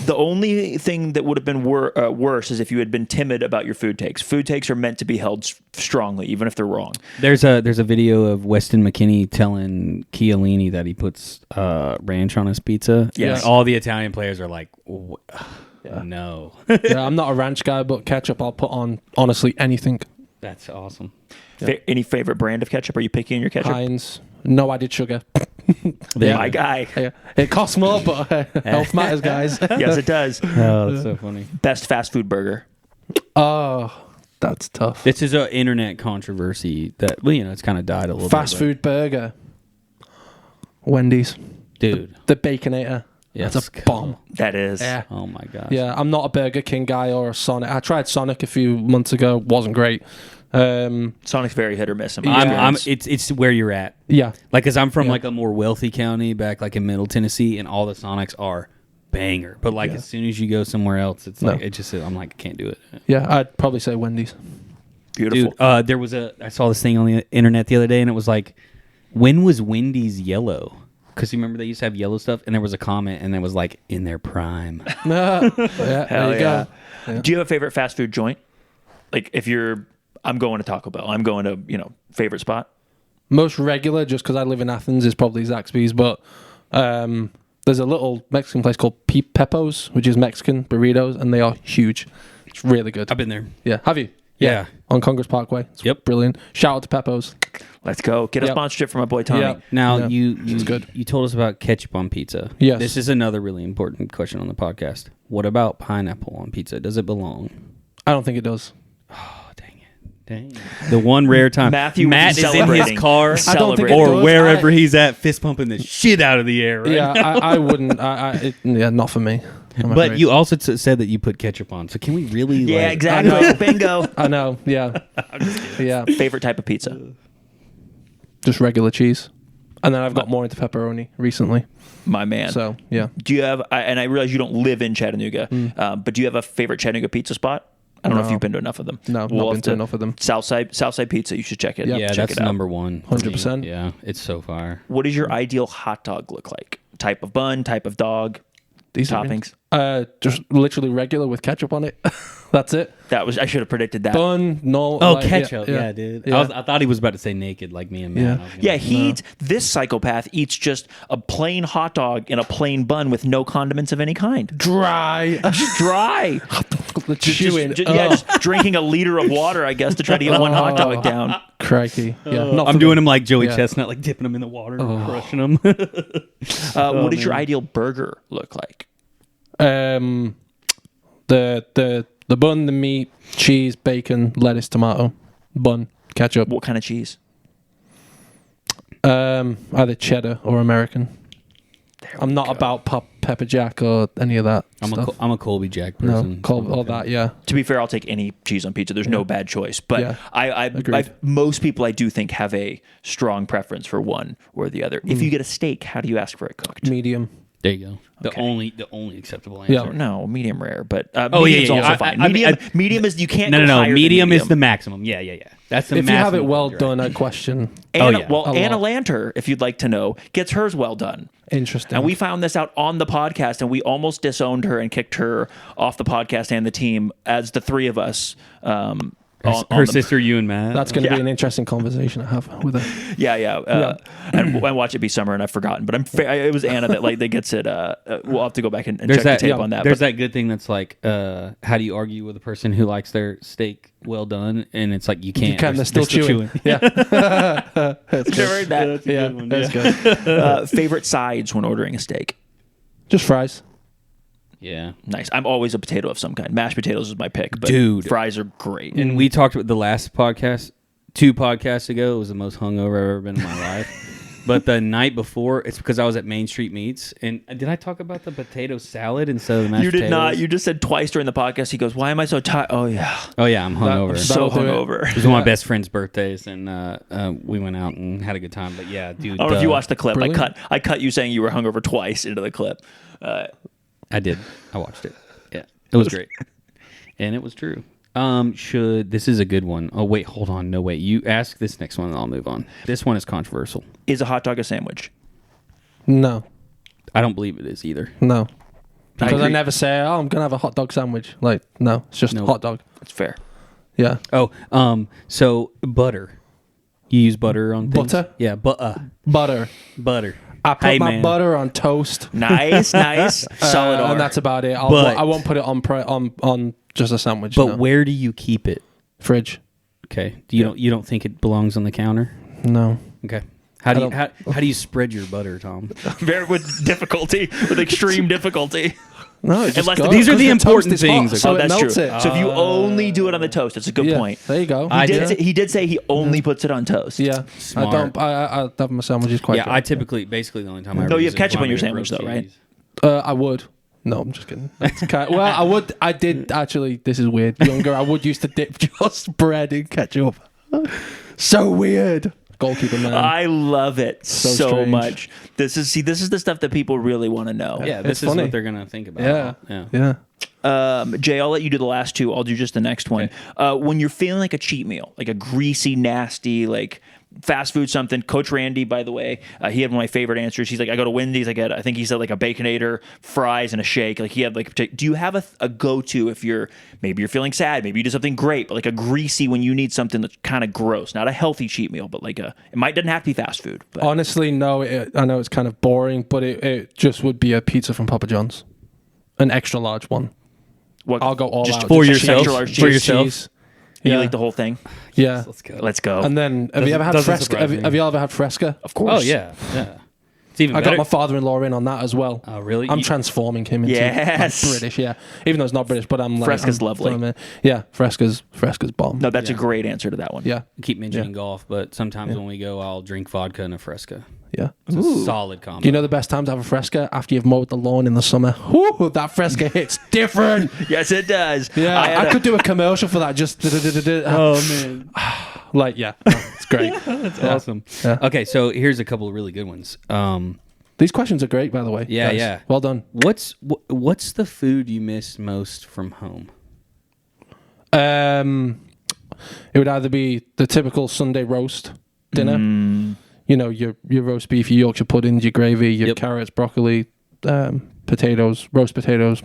The only thing that would have been worse is if you had been timid about your food takes. Food takes are meant to be held strongly, even if they're wrong. There's a video of Weston McKinney telling Chiellini that he puts ranch on his pizza. Yes. Like, all the Italian players are like... No. Yeah, I'm not a ranch guy, but ketchup I'll put on honestly anything. That's awesome. Yeah. Any favorite brand of ketchup? Are you picky in your ketchup? Heinz. No added sugar. My guy. Yeah. It costs more, but health matters, guys. Yes, it does. Oh, that's so funny. Best fast food burger. Oh, that's tough. This is an internet controversy that, it's kind of died a little Fast food burger. Wendy's. Dude. The Baconator. Yes. That's a bomb. That is. Yeah. Oh my gosh. Yeah, I'm not a Burger King guy or a Sonic. I tried Sonic a few months ago. Wasn't great. Sonic's very hit or miss. It's where you're at. Yeah. Like, cause I'm from like a more wealthy county back like in Middle Tennessee, and all the Sonics are banger. But like as soon as you go somewhere else, it's like it just I'm like I can't do it. Yeah, I'd probably say Wendy's. Beautiful. Dude, I saw this thing on the internet the other day, and it was like, when was Wendy's yellow? Because you remember they used to have yellow stuff, and there was a comment, and it was like, in their prime. There you go. Yeah. Do you have a favorite fast food joint? Like if I'm going to Taco Bell. I'm going to, favorite spot? Most regular, just because I live in Athens, is probably Zaxby's, but there's a little Mexican place called Peppo's, which is Mexican burritos, and they are huge. It's really good. I've been there. Yeah. Have you? Yeah. On Congress Parkway. It's brilliant. Shout out to Peppo's. Let's go. Get a sponsorship from my boy Tommy. Yep. Now, It's good. you told us about ketchup on pizza. Yes. This is another really important question on the podcast. What about pineapple on pizza? Does it belong? I don't think it does. Oh, dang it. Dang. The one rare time. Matt is in his car I don't think it or does. wherever he's at, fist pumping the shit out of the air. Right? Yeah, I wouldn't. Not for me. But you also said that you put ketchup on. So can we really? Yeah, exactly. Bingo. I know. Yeah. Yeah. Favorite type of pizza? Just regular cheese. And then I've got more into pepperoni recently. My man. So, yeah. Do you have, and I realize you don't live in Chattanooga, but do you have a favorite Chattanooga pizza spot? I don't know if you've been to enough of them. No, not been to enough of them. Southside Pizza, you should check it. Yep. Yeah, check that's it out. number one. 100%. Yeah, it's so fire. What does your ideal hot dog look like? Type of bun, type of dog, These toppings? Just literally regular with ketchup on it. That's it. I should have predicted that. Bun, no. Oh, ketchup. Yeah, dude. Yeah. I thought he was about to say naked like me and Matt. This psychopath eats just a plain hot dog in a plain bun with no condiments of any kind. Dry. Just dry. Chewing. Just drinking a liter of water, I guess, to try to get one hot dog down. Crikey. Yeah. I'm doing him like Joey Chestnut, like dipping him in the water and crushing him. What does your ideal burger look like? The bun, the meat, cheese, bacon, lettuce, tomato, bun, ketchup. What kind of cheese? Either cheddar or American. I'm not about pepper jack or any of that. I'm a Colby Jack person. All that. Yeah. To be fair, I'll take any cheese on pizza. There's no bad choice. But most people I do think have a strong preference for one or the other. If you get a steak, how do you ask for it cooked? Medium. There you go. The only acceptable answer. Yeah. No, medium rare, but medium's also fine. Medium is you can't. No. Medium Medium is the maximum. Yeah. That's the if maximum. you have it well done, I question. Anna Lanter, if you'd like to know, gets hers well done. Interesting. And we found this out on the podcast, and we almost disowned her and kicked her off the podcast and the team as the three of us. Her sister, you and Matt. That's going to be an interesting conversation to have with her. Yeah. And Watch It Be Summer, and I've forgotten, but it was Anna that gets it. We'll have to go back and check the tape on that. There's that good thing that's like, how do you argue with a person who likes their steak well done? And it's like you can't. They're still chewing. Yeah. That's good. Heard that. Yeah, that's good. Favorite sides when ordering a steak? Just fries. Yeah. Nice. I'm always a potato of some kind. Mashed potatoes is my pick, but dude, fries are great. And we talked about the last podcast, 2 podcasts ago. It was the most hungover I've ever been in my life. But the night before, it's because I was at Main Street Meats. And did I talk about the potato salad instead of the mashed potatoes? You did not. You just said twice during the podcast. He goes, "Why am I so tired?" Oh yeah, I'm hungover. So hungover. It was one of my best friend's birthdays, and we went out and had a good time. But yeah, dude. I don't know if you watched the clip. Brilliant. I cut you saying you were hungover twice into the clip. I did. I watched it. Yeah, it was great, and it was true. This is a good one. Oh wait, hold on. No wait. You ask this next one, and I'll move on. This one is controversial. Is a hot dog a sandwich? No. I don't believe it is either. No. Because I never say, I'm going to have a hot dog sandwich. Like, no, it's just a hot dog. That's fair. Yeah. Oh, so butter. You use butter on things? Butter? Yeah, Butter. butter. I put my butter on toast. Nice. Solid R. And that's about it. I won't put it on just a sandwich. But where do you keep it? Fridge. Okay. You don't think it belongs on the counter? No. Okay. How do you spread your butter, Tom? With difficulty, with extreme difficulty. No, it just Unless goes, these are the toast important is things. hot, so that's it melts true. it. So if you only do it on the toast, it's a good point. There you go. He did say he only puts it on toast. Yeah. Smart. I have my sandwiches quite Yeah, good. I basically the only time I No, ever you use have ketchup it on your is when sandwich I'm though, making right? I would. No, I'm just kidding. I did actually. This is weird. Younger, I would used to dip just bread in ketchup. So weird. goalkeeper, man. I love it so strange. much. This is the stuff that people really want to know. Yeah, this is funny. what they're gonna think about. Yeah. Jay, I'll let you do the last two. I'll do just the next one. When you're feeling like a cheat meal, like a greasy, nasty, like fast food something. Coach Randy, by the way, he had one of my favorite answers. He's like, I go to Wendy's, I think he said like a Baconator, fries, and a shake. Like he had like, do you have a go-to if maybe you're feeling sad, maybe you do something great, but like a greasy when you need something that's kind of gross, not a healthy cheat meal, but like doesn't have to be fast food. But. Honestly, no, I know it's kind of boring, but it just would be a pizza from Papa John's. An extra large one. I'll go all out. For yourself? Extra large For cheese. yourself? You like the whole thing? Yeah. Let's go. And then, have you ever had Fresca? Have you ever had Fresca? Of course. Oh, yeah. It's even better. I got my father-in-law in on that as well. Oh, really? I'm transforming him into like British, yeah. Even though it's not British, but I'm like... Fresca's lovely. Yeah, Fresca's bomb. No, that's a great answer to that one. Yeah. I keep mentioning golf, but sometimes when we go, I'll drink vodka and a Fresca. Yeah. It's a solid combo. You know the best time to have a Fresca? After you've mowed the lawn in the summer. Woo, that Fresca hits different. Yes, it does. Yeah, I could do a commercial for that. Just oh, man. Like, yeah, it's great. That's awesome. Yeah. Okay, so here's a couple of really good ones. These questions are great, by the way. Yeah, guys. yeah. Well done. What's the food you miss most from home? It would either be the typical Sunday roast dinner. You know, your roast beef, your Yorkshire puddings, your gravy, your carrots, broccoli, potatoes, roast potatoes.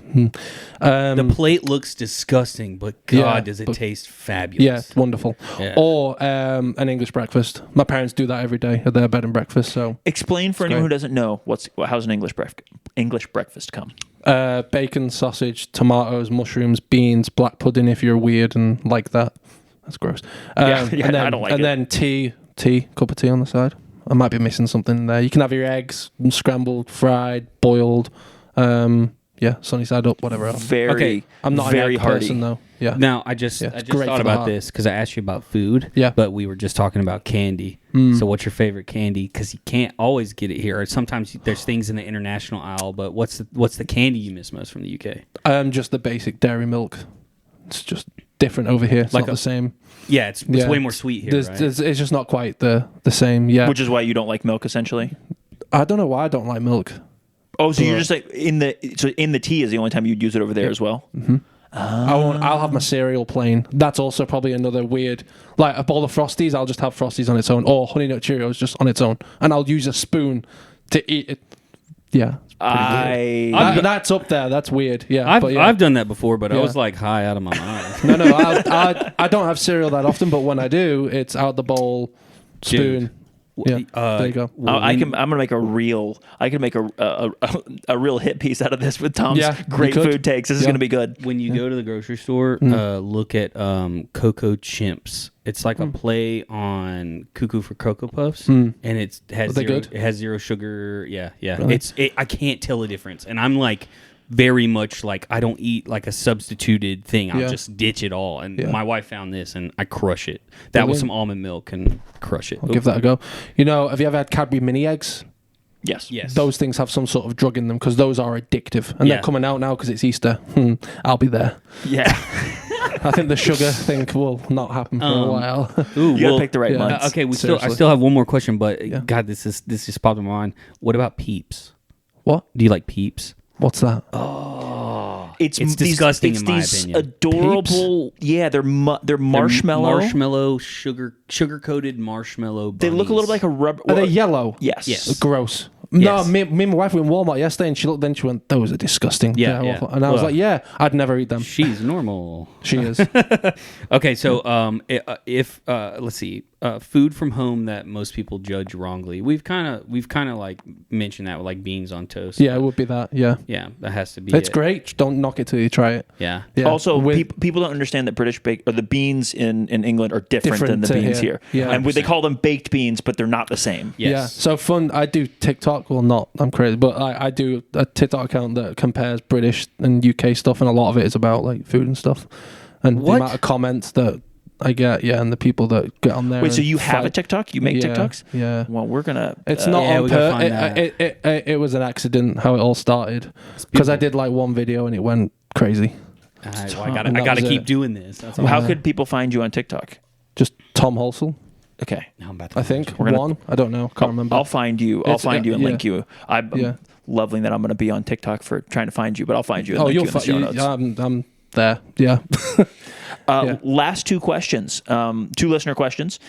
The plate looks disgusting, but God, does it taste fabulous. Yeah, it's wonderful. Yeah. Or an English breakfast. My parents do that every day at their bed and breakfast. So explain for anyone who doesn't know how's an English breakfast come? Bacon, sausage, tomatoes, mushrooms, beans, black pudding if you're weird and like that. That's gross. And then, I don't like it. And then tea, cup of tea on the side. I might be missing something there. You can have your eggs scrambled, fried, boiled. Sunny side up, whatever else. I'm not very an egg hearty person though. Yeah. Now I just thought about this because I asked you about food. Yeah. But we were just talking about candy. So what's your favorite candy? Because you can't always get it here. Sometimes there's things in the international aisle. But what's the candy you miss most from the UK? Just the basic dairy milk. It's just different over here. It's like not the same. Yeah, it's way more sweet here. Right? It's just not quite the same. Yeah. Which is why you don't like milk, essentially. I don't know why I don't like milk. Oh, so you're just like in the tea is the only time you'd use it over there as well. Mm-hmm. I'll have my cereal plain. That's also probably another weird. Like a bowl of Frosties, I'll just have Frosties on its own, or Honey Nut Cheerios just on its own, and I'll use a spoon to eat it. Yeah, that's up there. That's weird. Yeah, I've done that before, but I was like high out of my mind. No, I don't have cereal that often, but when I do, it's out the bowl, spoon. Dude. Yeah, there you go. I'm gonna make a real hit piece out of this with Tom's great food takes. This is gonna be good. When you go to the grocery store, look at Cocoa Chimps. It's like a play on Cuckoo for Cocoa Puffs, and it has zero sugar. Yeah. Really? I can't tell the difference, and I'm like very much like I don't eat like a substituted thing. I'll just ditch it all. And my wife found this, and I crush it. That was some almond milk, and crush it. I'll give that a go. You know, have you ever had Cadbury mini eggs? Yes. Those things have some sort of drug in them because those are addictive, and they're coming out now because it's Easter. I'll be there. Yeah. I think the sugar thing will not happen for a while. You gotta pick the right months. Okay, I still have one more question, but God, this just popped in my mind. What about Peeps? What? Do you like Peeps? What's that? Oh, it's disgusting in my opinion. Adorable. Peeps? Yeah, they're marshmallow, sugar coated marshmallow. Bunnies. They look a little like a rubber. Are they yellow? Yes. Gross. Yes. No, me and my wife were in Walmart yesterday, and she looked. Then she went, "Those are disgusting." Yeah. And I was like, "Yeah, I'd never eat them." She's normal. She is. Okay, so if let's see, food from home that most people judge wrongly. We've kind of like mentioned that with like beans on toast. Yeah, it would be that. Yeah, that has to be. It's great. Don't knock it till you try it. Yeah. Also, people don't understand that British the beans in England are different than the beans here. Yeah, and they call them baked beans, but they're not the same. Yes. Yeah. So fun. I do TikTok. Well, not. I'm crazy, but I do a TikTok account that compares British and UK stuff, and a lot of it is about like food and stuff, and the amount of comments that I get, and the people that get on there. Wait, so you have a TikTok? You make TikToks? Yeah. Well, we're gonna. It's not on purpose. It was an accident how it all started because I did like one video and it went crazy. I gotta keep doing this. That's how could people find you on TikTok? Just Tom Halsall. Okay. Now I'm about to I think one. I don't know. Can't remember. I'll find you. I'll find you and link you. I'm Yeah. loving that I'm going to be on TikTok for trying to find you, but I'll find you and link you in the show notes. I'm there. Yeah. Last two questions, two listener questions.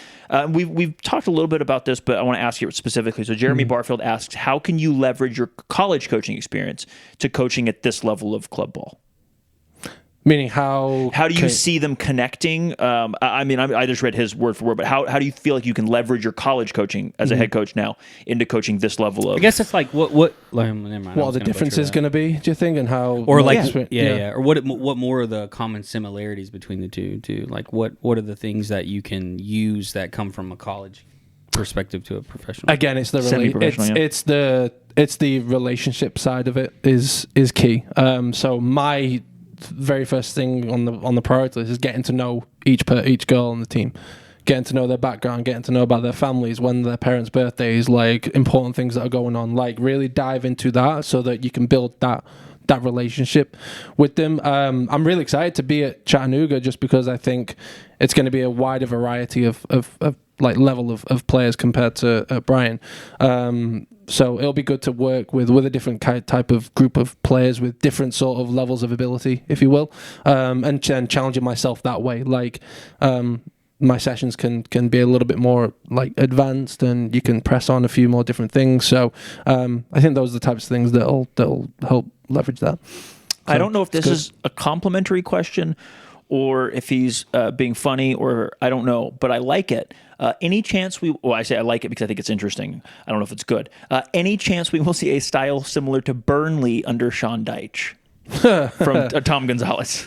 We've talked a little bit about this, but I want to ask you specifically. So Jeremy Barfield asks, how can you leverage your college coaching experience to coaching at this level of club ball? Meaning how do you see them connecting? I mean, I just read his word for word, but how do you feel like you can leverage your college coaching as a head coach now into coaching this level of? I guess it's like what never mind. What are the differences going to be? Do you think, and how? Or like or what more are the common similarities between the two? Too, like what are the things that you can use that come from a college perspective to a professional? Again, it's the it's the relationship side of it is key. So my very first thing on the priority list is getting to know each girl on the team, getting to know their background, getting to know about their families, when their parents' birthdays, like important things that are going on, like really dive into that so that you can build that relationship with them. I'm really excited to be at Chattanooga just because I think it's going to be a wider variety of like level of players compared to Brian. So it'll be good to work with a different type of group of players with different sort of levels of ability, if you will, and challenging myself that way. Like my sessions can be a little bit more like advanced, and you can press on a few more different things. So I think those are the types of things that'll help leverage that. So, I don't know if this is a complimentary question or if he's being funny, or I don't know, but I like it. Any chance I say I like it because I think it's interesting. I don't know if it's good. Any chance we will see a style similar to Burnley under Sean Dyche from Tom Gonzalez?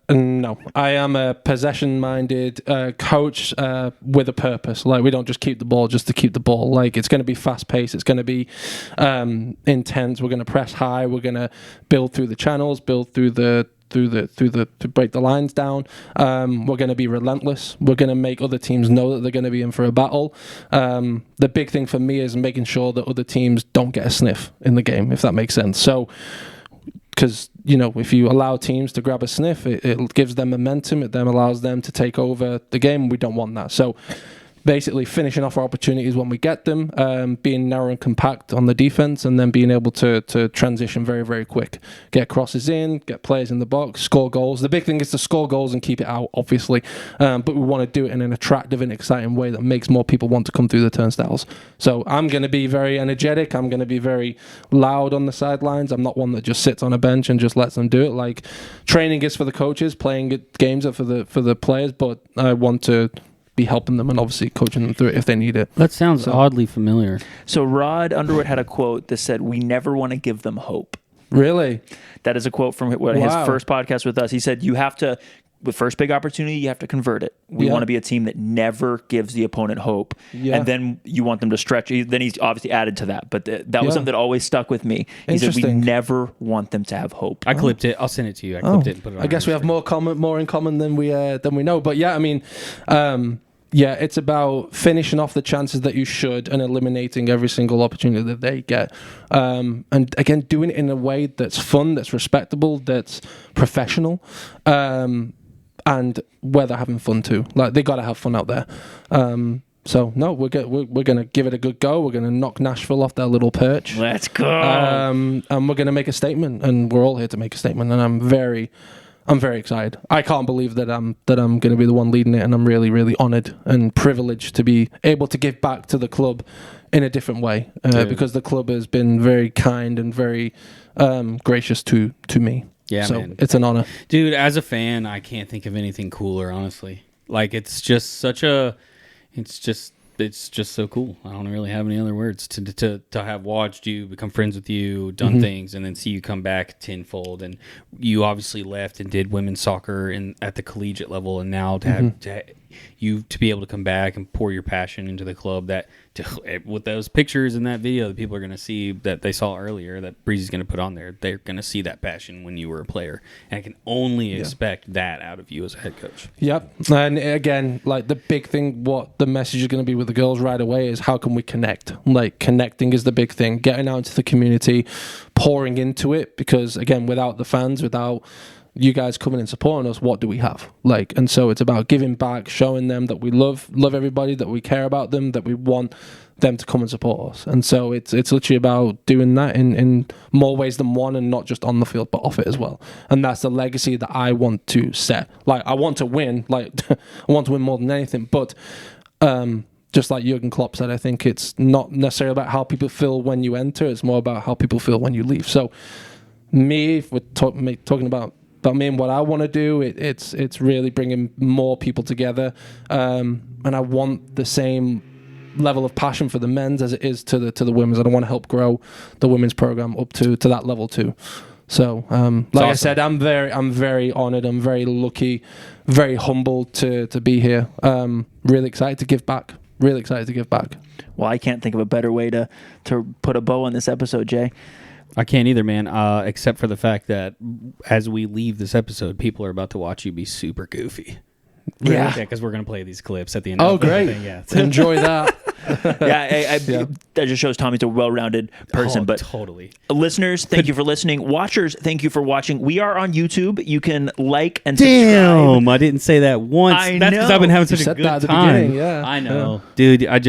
No, I am a possession-minded coach with a purpose. Like, we don't just keep the ball just to keep the ball. Like, it's going to be fast-paced. It's going to be intense. We're going to press high. We're going to build through the channels, build through the to break the lines down. We're going to be relentless. We're going to make other teams know that they're going to be in for a battle. The big thing for me is making sure that other teams don't get a sniff in the game, if that makes sense. So, because, you know, if you allow teams to grab a sniff, it gives them momentum. It then allows them to take over the game. We don't want that. So basically finishing off our opportunities when we get them, being narrow and compact on the defense, and then being able to transition very, very quick. Get crosses in, get players in the box, score goals. The big thing is to score goals and keep it out, obviously. But we want to do it in an attractive and exciting way that makes more people want to come through the turnstiles. So I'm going to be very energetic. I'm going to be very loud on the sidelines. I'm not one that just sits on a bench and just lets them do it. Like, training is for the coaches, playing games are for the players, but I want to be helping them and obviously coaching them through it if they need it. That sounds oddly familiar. So Rod Underwood had a quote that said, "We never want to give them hope." Really? That is a quote from his first podcast with us. He said, you have to, the first big opportunity, you have to convert it. We want to be a team that never gives the opponent hope. Yeah. And then you want them to stretch. Then he's obviously added to that. But that was something that always stuck with me. He said, we never want them to have hope. I clipped it. I'll send it to you. I clipped it and put it on. I guess we have more in common than we know. But yeah, I mean, it's about finishing off the chances that you should and eliminating every single opportunity that they get. And again, doing it in a way that's fun, that's respectable, that's professional, and where they're having fun too. Like, they got to have fun out there. So no, we're going to give it a good go. We're going to knock Nashville off their little perch. Let's go. And we're going to make a statement, and we're all here to make a statement. And I'm very excited. I can't believe that I'm going to be the one leading it, and I'm really, really honoured and privileged to be able to give back to the club in a different way, because the club has been very kind and very gracious to me. Yeah, so man. It's an honour. Dude, as a fan, I can't think of anything cooler, honestly. Like, it's just so cool. I don't really have any other words to have watched you, become friends with you, done things, and then see you come back tenfold. And you obviously left and did women's soccer at the collegiate level, and now to be able to come back and pour your passion into the club, with those pictures and that video that people are going to see that they saw earlier that Breezy's going to put on there, they're going to see that passion when you were a player, and I can only expect that out of you as a head coach. Yep. And again, like, the big thing, what the message is going to be with the girls right away is, how can we connect? Like, connecting is the big thing, getting out into the community, pouring into it, because again, without the fans, without you guys coming and supporting us, what do we have? Like, and so it's about giving back, showing them that we love everybody, that we care about them, that we want them to come and support us. And so it's literally about doing that in more ways than one, and not just on the field but off it as well. And that's the legacy that I want to set. Like, I want to win, like I want to win more than anything, but just like Jurgen Klopp said, I think it's not necessarily about how people feel when you enter, it's more about how people feel when you leave. So me, if we're talking about me and what I want to do, it's really bringing more people together, and I want the same level of passion for the men's as it is to the women's. And I want to help grow the women's program up to that level too. So like awesome. I said, I'm very honored, I'm very lucky, very humbled to be here. Really excited to give back. Well, I can't think of a better way to put a bow on this episode, Jay. I can't either, man, except for the fact that as we leave this episode, people are about to watch you be super goofy. Yeah, because we're going to play these clips at the end of the thing. Yeah. Enjoy that. That just shows Tommy's a well-rounded person. But totally. Listeners, thank you for listening. Watchers, thank you for watching. We are on YouTube. You can like and Damn, subscribe. I didn't say that once. I That's because I've been having such a good time. Yeah, I know, dude. I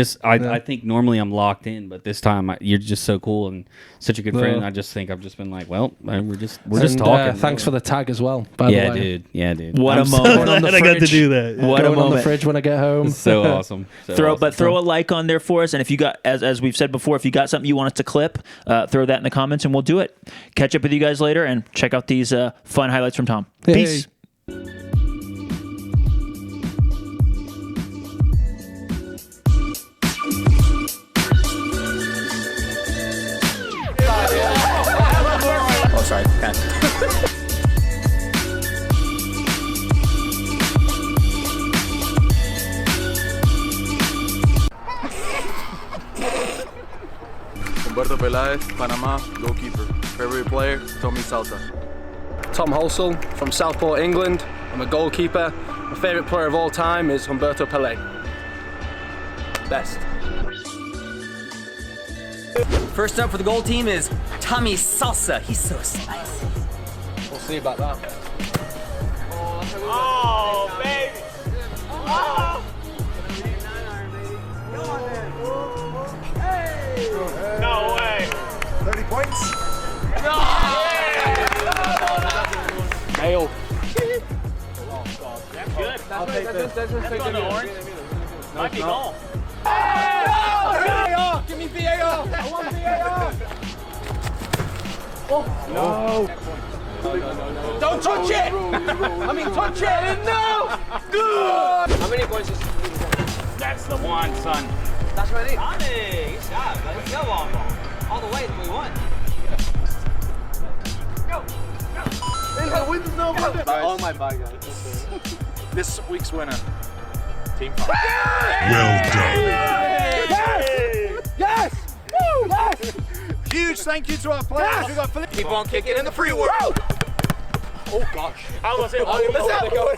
think normally I'm locked in, but this time you're just so cool and such a good friend. I just think I've just been like, well, we're just talking. Thanks for the tag as well. By the way, dude. What a moment! I got to do that. What a moment! On the fridge when I get home. So awesome. Throw a like on there for us, and if you got, as we've said before, if you got something you want us to clip, throw that in the comments, and we'll do it. Catch up with you guys later, and check out these fun highlights from Tom. Hey. Peace. Oh, sorry. Humberto Peláez, Panama, goalkeeper. Favorite player, Tommy Salsa. Tom Halsall from Southport, England. I'm a goalkeeper. My favourite player of all time is Humberto Pelé. Best. First up for the goal team is Tommy Salsa. He's so spicy. We'll see about that. Oh, baby! Oh! No way! 30 points. No! Nail. That's good. I'll take this. That's on the orange. Might be gone. VAR! Give me VAR! I want VAR! Oh, no. Don't touch it! I mean, touch it! No! Good! How many points is That's the one, son. That's what I need. Tommy, good job. Let's go all the way till we won. Oh my bad, guys. This week's winner. Team 5. Well done. Yes! Woo! Yes! Huge thank you to our players. Yes! We got Keep on kicking in the free world. Oh gosh. I was going to say, Let's go.